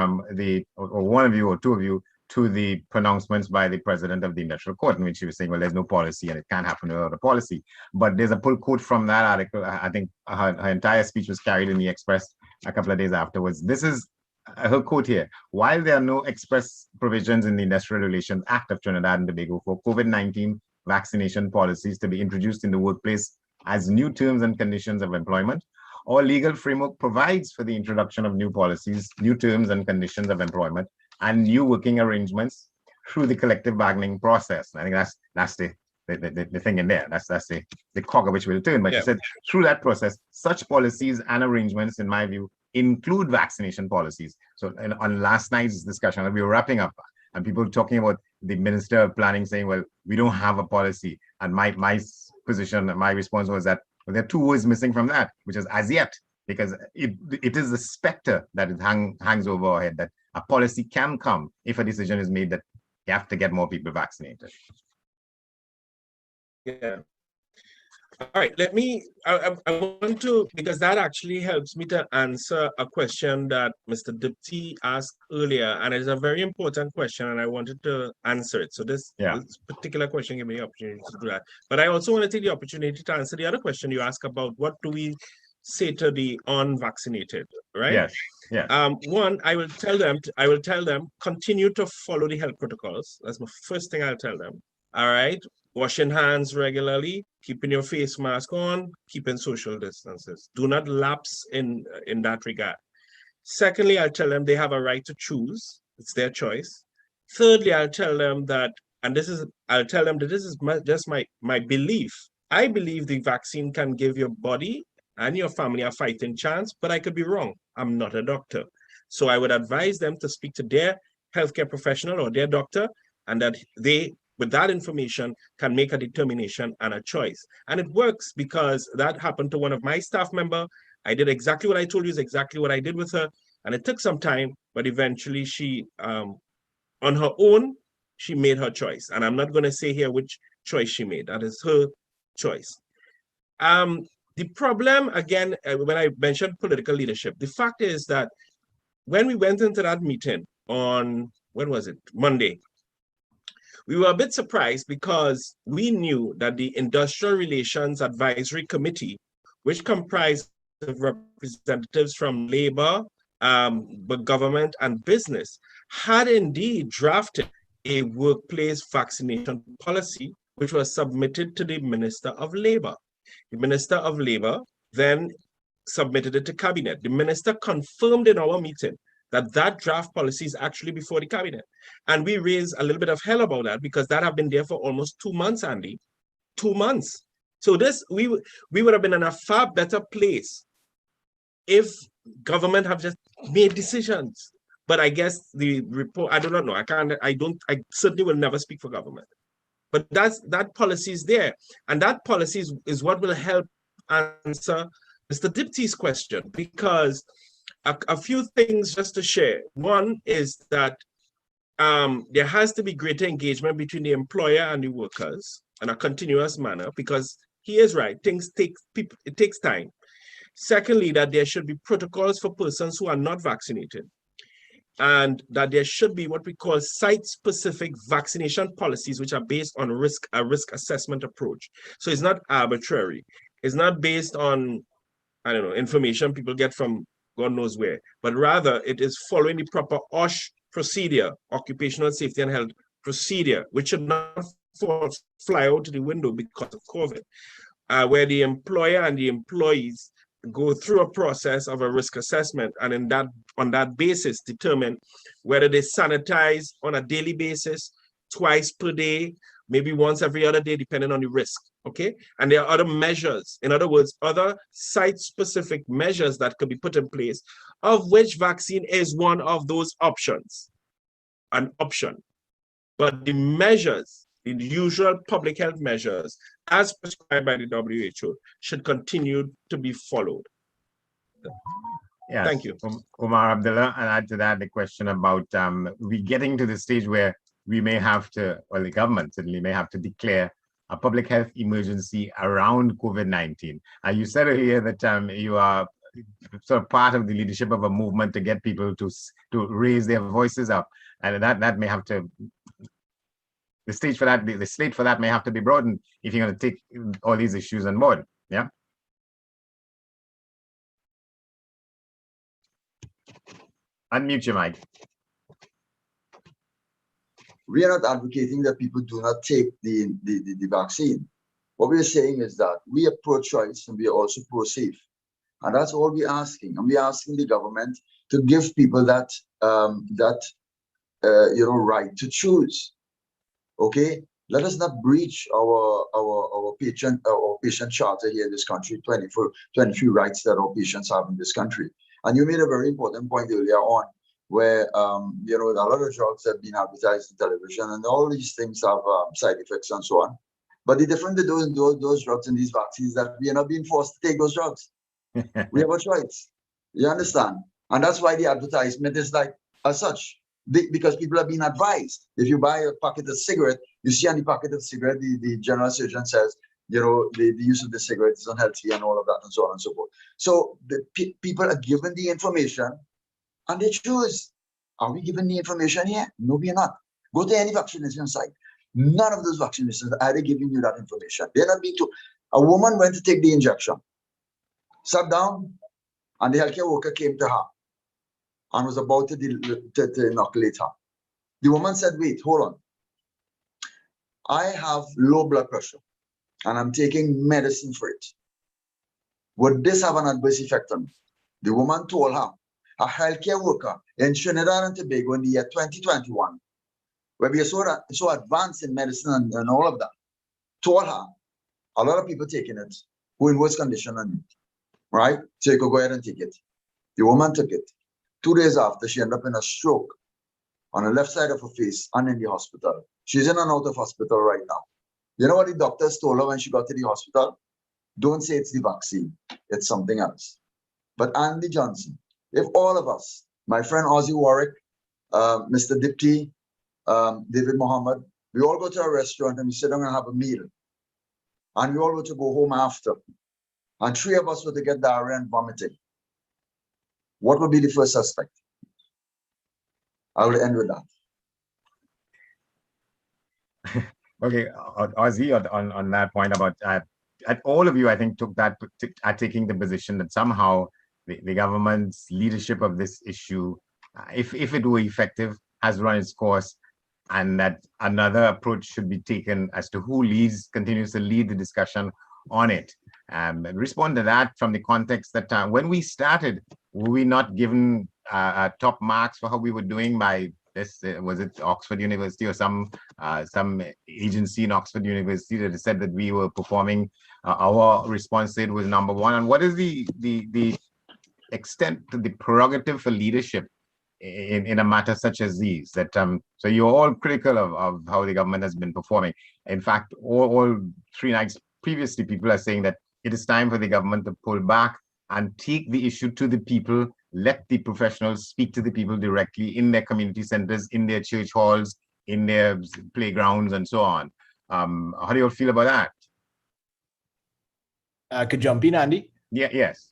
or one of you or two of you to the pronouncements by the president of the industrial court, in which he was saying, well, there's no policy and it can't happen without a policy. But there's a pull quote from that article. I think her entire speech was carried in the Express a couple of days afterwards. This is her quote here: while there are no express provisions in the Industrial Relations Act of Trinidad and Tobago for COVID-19 vaccination policies to be introduced in the workplace as new terms and conditions of employment, our legal framework provides for the introduction of new policies, new terms and conditions of employment, and new working arrangements through the collective bargaining process. I think that's the thing in there. That's the cog of which we'll turn. But she said through that process, such policies and arrangements, in my view, include vaccination policies. So on last night's discussion, we were wrapping up, and people talking about the Minister of Planning saying, well, we don't have a policy. And my position, my response was that, well, there are two words missing from that, which is as yet, because it is the specter that it hangs over our head, that a policy can come if a decision is made that you have to get more people vaccinated. Yeah. All right, I want to, because that actually helps me to answer a question that Mr. Dipti asked earlier, and it's a very important question, and I wanted to answer it. So this particular question gave me the opportunity to do that. But I also want to take the opportunity to answer the other question you asked about what do we say to the unvaccinated, right? Yes. Yeah. One, I will tell them, continue to follow the health protocols. That's my first thing I'll tell them. All right. Washing hands regularly, keeping your face mask on, keeping social distances. Do not lapse in that regard. Secondly, I'll tell them they have a right to choose. It's their choice. Thirdly, I'll tell them that, I'll tell them that this is just my belief. I believe the vaccine can give your body and your family a fighting chance, but I could be wrong. I'm not a doctor. So I would advise them to speak to their healthcare professional or their doctor, and that they, with that information, can make a determination and a choice. And it works, because that happened to one of my staff members. I did exactly what I told you is exactly what I did with her. And it took some time, but eventually she, on her own, she made her choice. And I'm not going to say here which choice she made. That is her choice. The problem, again, when I mentioned political leadership, the fact is that when we went into that meeting on, when was it? Monday, we were a bit surprised because we knew that the Industrial Relations Advisory Committee, which comprised of representatives from labor, government, and business, had indeed drafted a workplace vaccination policy, which was submitted to the Minister of Labor. The Minister of Labor then submitted it to Cabinet. The Minister confirmed in our meeting that draft policy is actually before the Cabinet. And we raised a little bit of hell about that, because that have been there for almost 2 months, Andy. 2 months. So this, we would have been in a far better place if government have just made decisions. But I guess the report, I do not know. I certainly will never speak for government. But that policy is there. And that policy is what will help answer Mr. Dipti's question, because a few things just to share. One is that there has to be greater engagement between the employer and the workers in a continuous manner, because he is right, it takes time. Secondly, that there should be protocols for persons who are not vaccinated, and that there should be what we call site-specific vaccination policies, which are based on a risk assessment approach. So it's not arbitrary. It's not based on, I don't know, information people get from God knows where, but rather it is following the proper OSH procedure, occupational safety and health procedure, which should not fly out the window because of COVID, where the employer and the employees go through a process of a risk assessment, and on that basis determine whether they sanitize on a daily basis, twice per day, maybe once every other day, depending on the risk, okay? And there are other measures, in other words, other site-specific measures that could be put in place, of which vaccine is one of those options, an option. But the measures, the usual public health measures, as prescribed by the WHO, should continue to be followed. Yes. Thank you. Umar Abdullah, and add to that the question about we getting to the stage where we may have to, well, the government certainly may have to declare a public health emergency around COVID-19. And you said earlier that you are sort of part of the leadership of a movement to get people to raise their voices up, and that may have to, the stage for that, the slate for that may have to be broadened if you're going to take all these issues on board. Yeah. Unmute your mic. We are not advocating that people do not take the vaccine. What we're saying is that we are pro-choice and we are also pro-safe. And that's all we're asking. And we're asking the government to give people that right to choose. Okay? Let us not breach our patient charter here in this country, 23 rights that our patients have in this country. And you made a very important point earlier on, where a lot of drugs have been advertised on television, and all these things have side effects and so on. But the difference with those drugs and these vaccines is that we are not being forced to take those drugs. We have a choice. You understand? And that's why the advertisement is like as such, because people are being advised. If you buy a packet of cigarette, you see on the packet of cigarette, the general surgeon says, the use of the cigarette is unhealthy and all of that and so on and so forth. So the people are given the information and they choose. Are we given the information here? No, we are not. Go to any vaccination site. None of those vaccinations are they giving you that information. They're not being told. A woman went to take the injection, sat down, and the healthcare worker came to her and was about to inoculate her. The woman said, wait, hold on. I have low blood pressure and I'm taking medicine for it. Would this have an adverse effect on me? The woman told her, a healthcare worker in Trinidad and Tobago in the year 2021, where we are so advanced in medicine and all of that, told her, a lot of people taking it who in worse condition than you, right? So you could go ahead and take it. The woman took it. 2 days after, she ended up in a stroke on the left side of her face and in the hospital. She's in and out of hospital right now. You know what the doctors told her when she got to the hospital? Don't say it's the vaccine. It's something else. But Andy Johnson, if all of us, my friend Ozzy Warwick, Mr. Dipti, David Mohammed, we all go to a restaurant and we sit down and have a meal. And we all were to go home after. And 3 of us were to get diarrhea and vomiting. What would be the first suspect? I will end with that. Okay, Ozzy, on that point about all of you, I think, took that are taking the position that somehow the government's leadership of this issue, if it were effective, has run its course, and that another approach should be taken as to who continues to lead the discussion on it. Respond to that from the context that when we started, were we not given top marks for how we were doing by this? Was it Oxford University or some agency in Oxford University that said that we were performing? Our response rate was #1. And what is the extent to the prerogative for leadership in a matter such as these? That so you're all critical of how the government has been performing. In fact, all 3 nights previously, people are saying that it is time for the government to pull back and take the issue to the people, let the professionals speak to the people directly in their community centers, in their church halls, in their playgrounds, and so on. How do you all feel about that? I could jump in, Andy? Yeah, yes.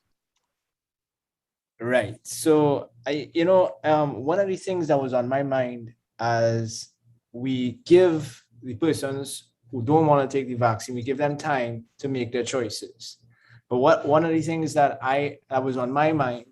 Right. So one of the things that was on my mind as we give the persons who don't want to take the vaccine, we give them time to make their choices. But one of the things that was on my mind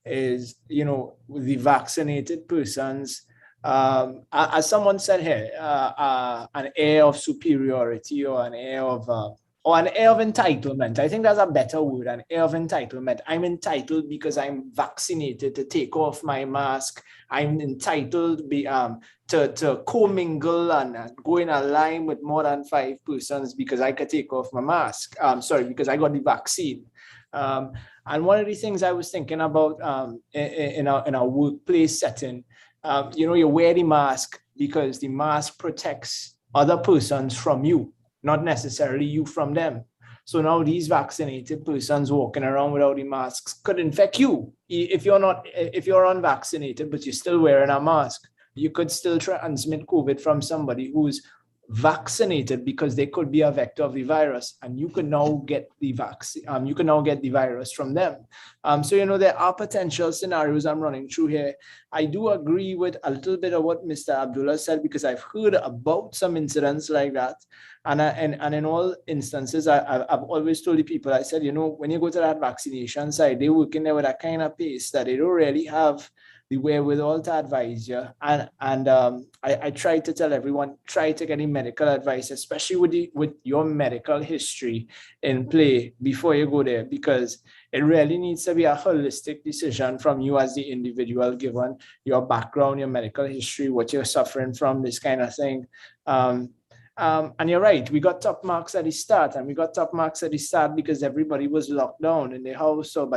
is, the vaccinated persons, as someone said here, an air of superiority or an air of or an air of entitlement. I think that's a better word, an air of entitlement. I'm entitled because I'm vaccinated to take off my mask. I'm entitled to commingle and go in a line with more than 5 persons because I could take off my mask. Because I got the vaccine. And one of the things I was thinking about in a workplace setting, you wear the mask because the mask protects other persons from you, not necessarily you from them. So now these vaccinated persons walking around without the masks could infect you. If you're unvaccinated, but you're still wearing a mask, you could still transmit COVID from somebody who's vaccinated because they could be a vector of the virus, and you could now get the vaccine. You can now get the virus from them. So there are potential scenarios I'm running through here. I do agree with a little bit of what Mr. Abdullah said, because I've heard about some incidents like that, and in all instances, I've always told the people, I said, when you go to that vaccination site, they work in there with a kind of pace that they don't really have the wherewithal to advise you. And I try to tell everyone, try to get medical advice, especially with your medical history in play before you go there, because it really needs to be a holistic decision from you as the individual, given your background, your medical history, what you're suffering from, this kind of thing. And you're right, we got top marks at the start, because everybody was locked down in the house or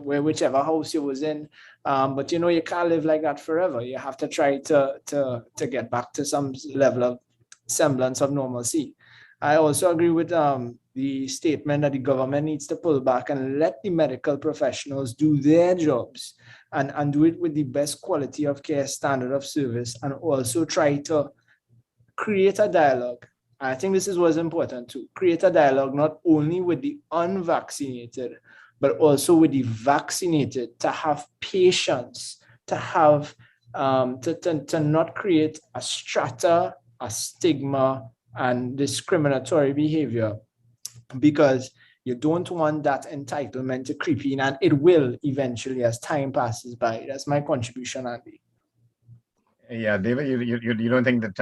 whichever house you was in. But you can't live like that forever. You have to try to get back to some level of semblance of normalcy. I also agree with the statement that the government needs to pull back and let the medical professionals do their jobs and do it with the best quality of care, standard of service, and also try to create a dialogue. I think this is what's important to create a dialogue, not only with the unvaccinated, but also with the vaccinated, to have patience, to have to not create a strata, a stigma, and discriminatory behavior, because you don't want that entitlement to creep in, and it will eventually as time passes by. That's my contribution, Andy. Yeah, David, you don't think that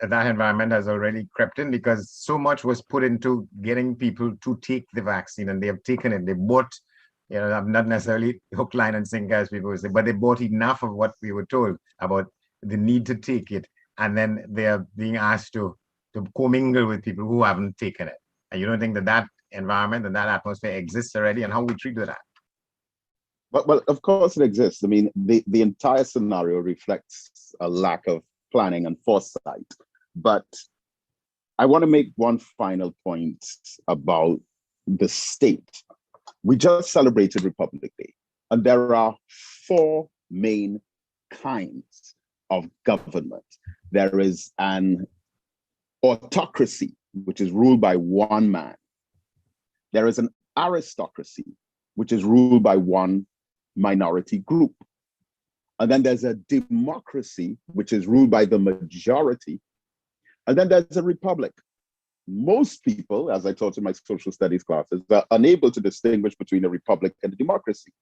that environment has already crept in, because so much was put into getting people to take the vaccine, and they have taken it. They bought, not necessarily hook, line, and sinker, as people would say, but they bought enough of what we were told about the need to take it, and then they are being asked to commingle with people who haven't taken it. And you don't think that environment and that atmosphere exists already, and how we treat that? Well, of course it exists. I mean, the entire scenario reflects a lack of planning and foresight. But I want to make one final point about the state. We just celebrated Republic Day, and there are 4 main kinds of government. There is an autocracy, which is ruled by one man. There is an aristocracy, which is ruled by one minority group. And then there's a democracy, which is ruled by the majority. And then there's a republic. Most people, as I taught in my social studies classes, are unable to distinguish between a republic and a democracy.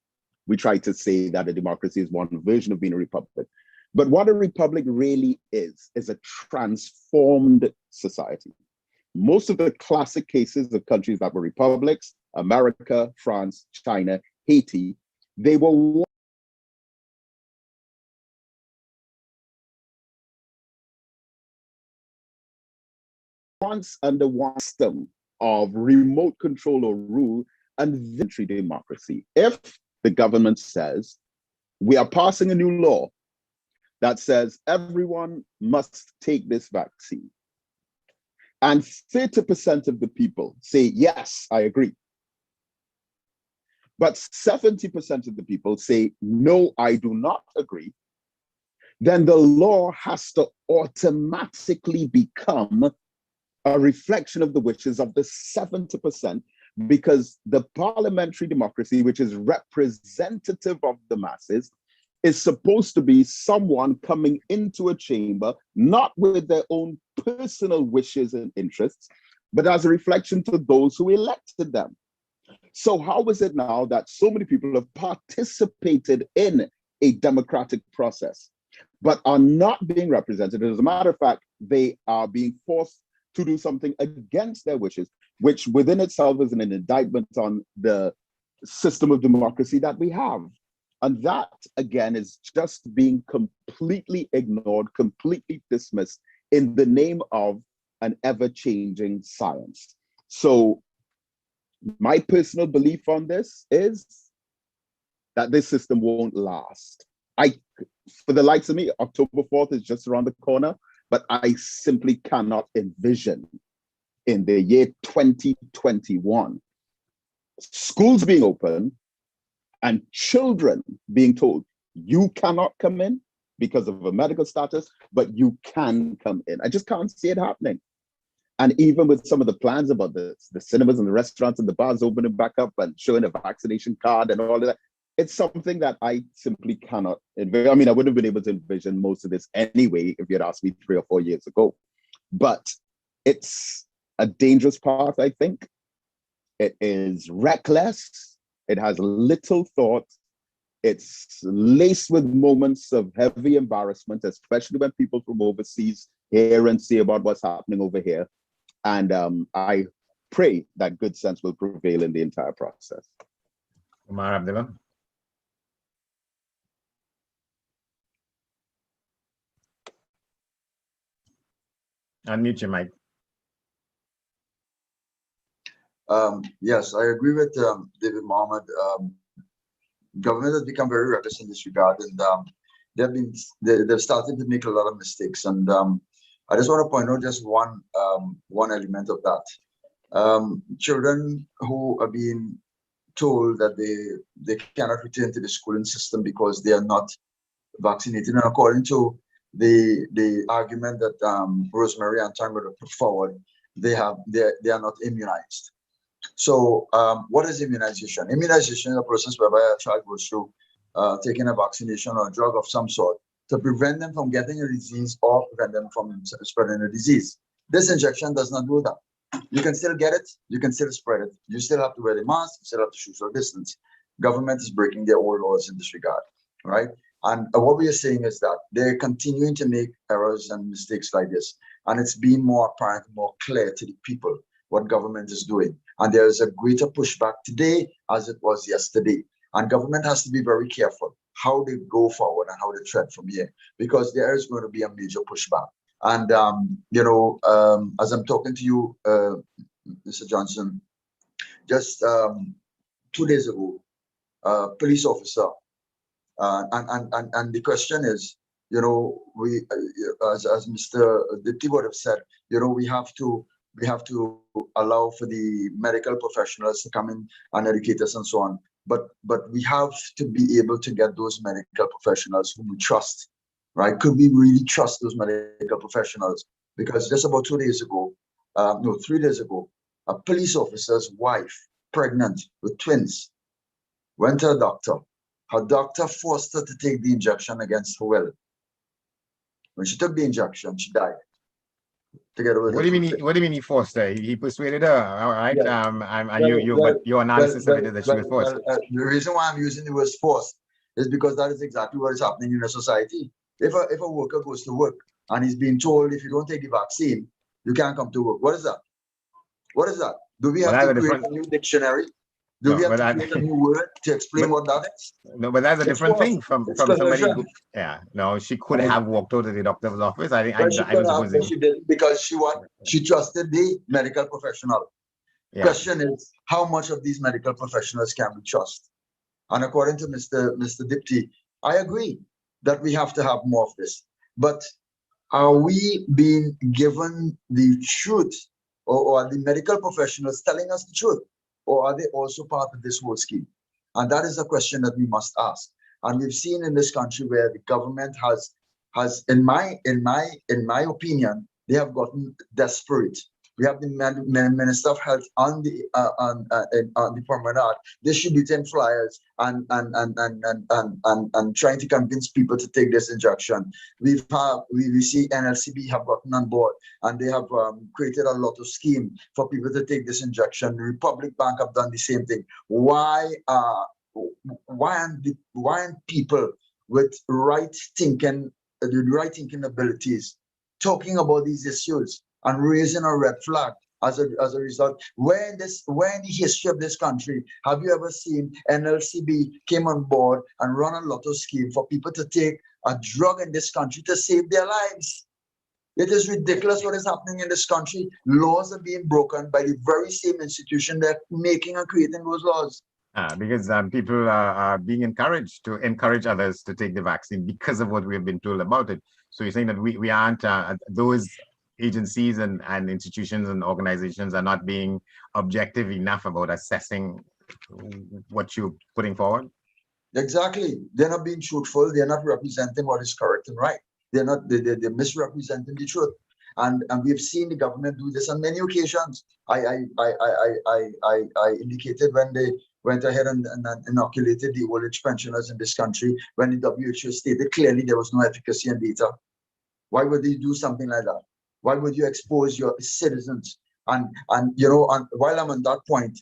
We try to say that a democracy is one version of being a republic. But what a republic really is a transformed society. Most of the classic cases of countries that were republics, America, France, China, Haiti, they were once under one system of remote control or rule and voluntary democracy. If the government says, we are passing a new law that says everyone must take this vaccine, and 30% of the people say, yes, I agree, but 70% of the people say, no, I do not agree, then the law has to automatically become a reflection of the wishes of the 70%, because the parliamentary democracy, which is representative of the masses, is supposed to be someone coming into a chamber, not with their own personal wishes and interests, but as a reflection to those who elected them. So how is it now that so many people have participated in a democratic process, but are not being represented? As a matter of fact, they are being forced to do something against their wishes, which within itself is an indictment on the system of democracy that we have. And that, again, is just being completely ignored, completely dismissed in the name of an ever-changing science. So my personal belief on this is that this system won't last. For the likes of me, October 4th is just around the corner, but I simply cannot envision in the year 2021, schools being open and children being told, you cannot come in because of a medical status, but you can come in. I just can't see it happening. And even with some of the plans about the cinemas and the restaurants and the bars opening back up and showing a vaccination card and all of that, it's something that I simply cannot envision. I mean, I wouldn't have been able to envision most of this anyway if you had asked me 3 or 4 years ago. But it's a dangerous path, I think. It is reckless. It has little thought. It's laced with moments of heavy embarrassment, especially when people from overseas hear and see about what's happening over here. And I pray that good sense will prevail in the entire process. Umar Abdullah. Unmute your mic. Yes, I agree with David Mohammed. Government has become very reckless in this regard, and they've started to make a lot of mistakes. And I just want to point out just one element of that. Children who are being told that they cannot return to the schooling system because they are not vaccinated, and according to the argument that Rosemary and Tanya put forward, they are not immunized. So what is immunization? Immunization is a process whereby a child goes through taking a vaccination or a drug of some sort to prevent them from getting a disease or prevent them from spreading a disease. This injection does not do that. You can still get it, you can still spread it, you still have to wear the mask, you still have to social distance. Government is breaking their own laws in this regard, right? And what we are saying is that they're continuing to make errors and mistakes like this. And it's being more apparent, more clear to the people what government is doing. And there is a greater pushback today as it was yesterday. And government has to be very careful how they go forward and how they tread from here, because there is going to be a major pushback. And, as I'm talking to you, Mr. Johnson, just 2 days ago, a police officer, and the question is, we, as Mr. Dipti would have said, we have to allow for the medical professionals to come in and educate us and so on. But we have to be able to get those medical professionals whom we trust, right? Could we really trust those medical professionals? Because just about 2 days ago, 3 days ago, a police officer's wife, pregnant with twins, went to a doctor. Her doctor forced her to take the injection against her will. When she took the injection, she died. What do you mean he forced her? He persuaded her, all right? Yeah. But your analysis of it is that she was forced. The reason why I'm using the word forced is because that is exactly what is happening in a society. If a worker goes to work and he's being told, if you don't take the vaccine, you can't come to work. What is that? What is that? Do we have to create a new dictionary? Do we have to create a new word to explain what that is? No, but that's a different thing from somebody who, she could have walked out of the doctor's office. I don't suppose she didn't, because she trusted the medical professional. Yeah. Question is, how much of these medical professionals can we trust? And according to Mr. Dipti, I agree that we have to have more of this. But are we being given the truth, or are the medical professionals telling us the truth? Or are they also part of this whole scheme? And that is a question that we must ask. And we've seen in this country where the government has, in my opinion, they have gotten desperate. We have the Minister of Health on the promenade distributing flyers and trying to convince people to take this injection. We see NLCB have gotten on board, and they have created a lot of scheme for people to take this injection. The Republic Bank have done the same thing. Why aren't people with right thinking abilities talking about these issues and raising a red flag as a result. Where in the history of this country have you ever seen NLCB came on board and run a lotto scheme for people to take a drug in this country to save their lives? It is ridiculous what is happening in this country. Laws are being broken by the very same institution that making and creating those laws. Because people are being encouraged to encourage others to take the vaccine because of what we have been told about it. So you're saying that we aren't, those agencies and institutions and organizations are not being objective enough about assessing what you're putting forward? Exactly. They're not being truthful. They're not representing what is correct and right. They're misrepresenting the truth. And we've seen the government do this on many occasions. I indicated when they went ahead and inoculated the old age pensioners in this country, when the WHO stated clearly there was no efficacy in data. Why would they do something like that? Why would you expose your citizens? And while I'm on that point,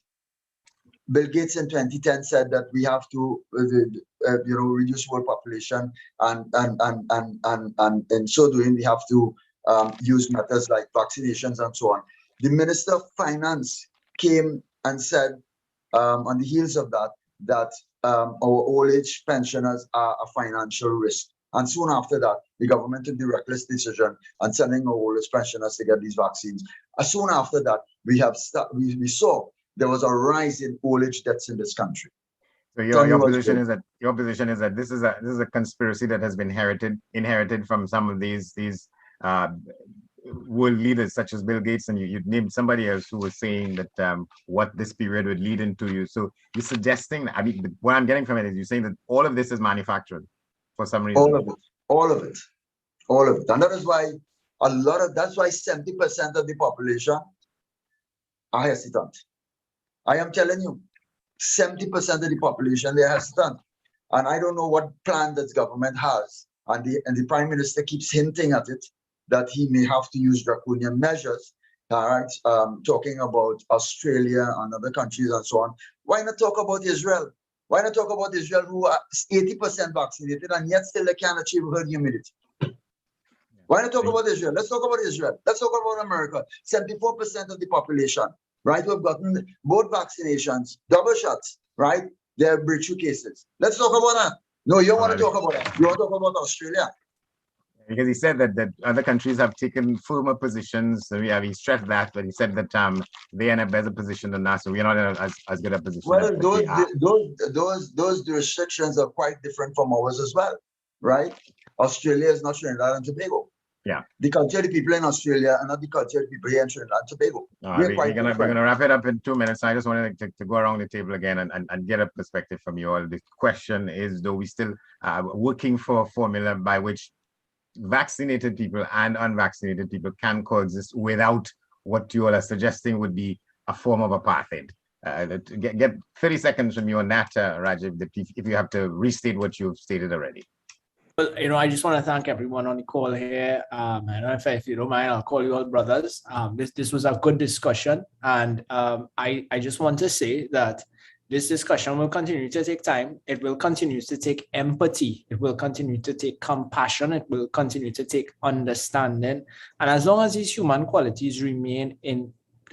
Bill Gates in 2010 said that we have to, reduce world population, and in so doing, we have to use methods like vaccinations and so on. The Minister of Finance came and said, on the heels of that our old age pensioners are a financial risk. And soon after that, the government took the reckless decision on sending our old age pensioners to get these vaccines. As soon after that, we saw there was a rise in old age deaths in this country. So your position is that this is a conspiracy that has been inherited from some of these world leaders such as Bill Gates, and you named somebody else who was saying that what this period would lead into. So you're suggesting, I mean, what I'm getting from it is you're saying that all of this is manufactured for some reason. All of it. And that is why that's why 70% of the population are hesitant. I am telling you, 70% of the population, they're hesitant. And I don't know what plan this government has. And the Prime Minister keeps hinting at it, that he may have to use draconian measures, all right? Talking about Australia and other countries and so on. Why not talk about Israel? Why not talk about Israel, who are 80% vaccinated and yet still they can't achieve herd immunity? Why not talk about Israel? Let's talk about Israel. Let's talk about America. 74% of the population, right, who have gotten both vaccinations, double shots, right? There are breakthrough cases. Let's talk about that. No, you don't want to talk about that. You want to talk about Australia. Because he said that other countries have taken firmer positions. So he stressed that, but he said that they are in a better position than us. So we're not in as good a position. Well, those restrictions are quite different from ours as well, right? Australia is not Trinidad and Tobago. Yeah. The culture of the people in Australia are not the culture of the people here in Trinidad and Tobago. We're gonna wrap it up in 2 minutes. I just wanted to go around the table again and get a perspective from you all. The question is, though we still working for a formula by which vaccinated people and unvaccinated people can coexist without what you all are suggesting would be a form of apartheid. Get 30 seconds from you on that, Rajiv, if you have to restate what you've stated already. Well, I just want to thank everyone on the call here. And if you don't mind, I'll call you all brothers. This was a good discussion. And I just want to say that this discussion will continue to take time. It will continue to take empathy. It will continue to take compassion. It will continue to take understanding. And as long as these human qualities remain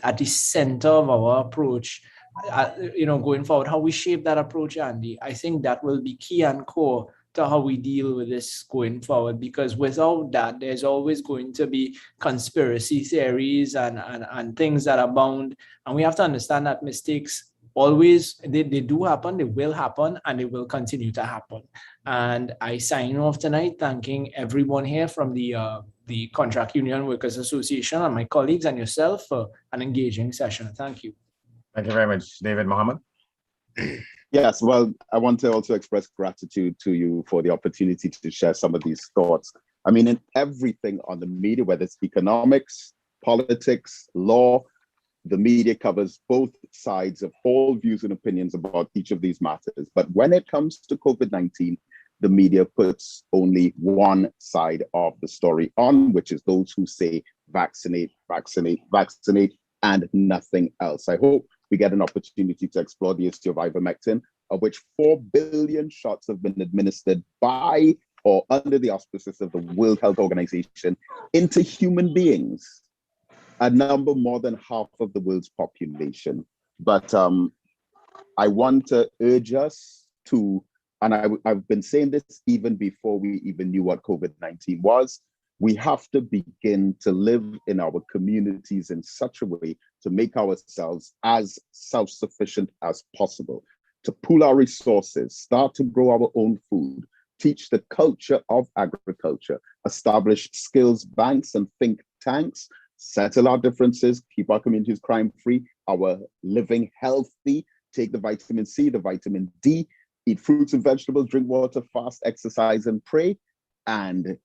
at the center of our approach, going forward, how we shape that approach, Andy, I think that will be key and core to how we deal with this going forward. Because without that, there's always going to be conspiracy theories and things that abound. And we have to understand that mistakes always, they do happen, they will happen, and they will continue to happen. And I sign off tonight thanking everyone here from the Contract Union Workers Association and my colleagues and yourself for an engaging session. Thank you. Thank you very much, David Mohammed. Yes, well, I want to also express gratitude to you for the opportunity to share some of these thoughts. I mean, in everything on the media, whether it's economics, politics, law, the media covers both sides of all views and opinions about each of these matters. But when it comes to COVID-19, the media puts only one side of the story on, which is those who say vaccinate, vaccinate, vaccinate, and nothing else. I hope we get an opportunity to explore the issue of ivermectin, of which 4 billion shots have been administered by or under the auspices of the World Health Organization into human beings. a number more than half of the world's population. But I want to urge us to, and I've been saying this even before we even knew what COVID-19 was, we have to begin to live in our communities in such a way to make ourselves as self-sufficient as possible, to pool our resources, start to grow our own food, teach the culture of agriculture, establish skills banks and think tanks, settle our differences, keep our communities crime-free, our living healthy, take the vitamin C, the vitamin D, eat fruits and vegetables, drink water, fast, exercise, and pray. And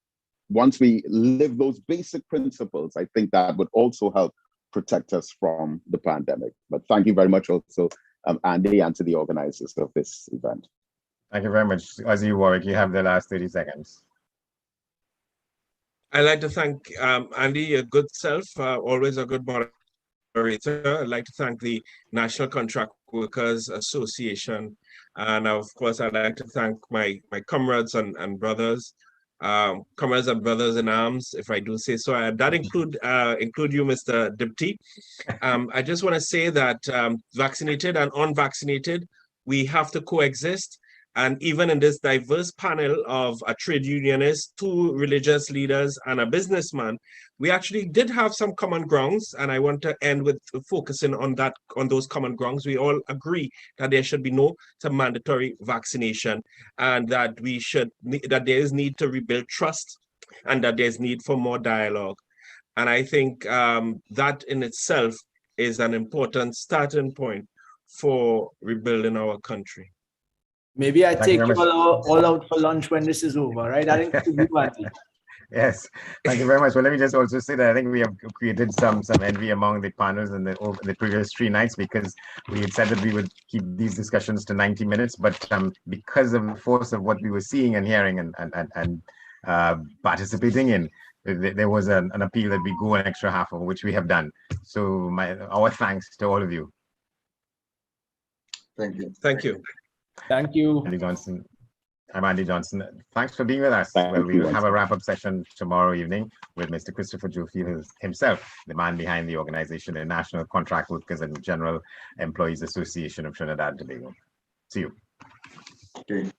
once we live those basic principles, I think that would also help protect us from the pandemic. But thank you very much also, Andy, and to the organizers of this event. Thank you very much. Ozzy Warwick, you have the last 30 seconds. I'd like to thank Andy, your good self, always a good moderator. I'd like to thank the National Contract Workers Association. And of course, I'd like to thank my comrades and brothers, comrades and brothers in arms, if I do say so. That include you, Mr. Dipty. I just want to say that vaccinated and unvaccinated, we have to coexist. And even in this diverse panel of a trade unionist, 2 religious leaders, and a businessman, we actually did have some common grounds. And I want to end with focusing on those common grounds. We all agree that there should be no mandatory vaccination, and that there is need to rebuild trust, and that there's need for more dialogue. And I think that in itself is an important starting point for rebuilding our country. Maybe I take you all out for lunch when this is over, right? I think you, Andy. Yes, thank you very much. Well, let me just also say that I think we have created some envy among the panels in the previous 3 nights, because we had said that we would keep these discussions to 90 minutes, but because of the force of what we were seeing and hearing and participating in, there was an appeal that we go an extra half of, which we have done. So our thanks to all of you. Thank you. Thank you. Thank you. Andy Johnson. I'm Andy Johnson. Thanks for being with us. Thank We'll have a wrap-up session tomorrow evening with Mr. Christopher Jofield himself, the man behind the organization, the National Contract Workers and General Employees Association of Trinidad and Tobago. See you. Okay.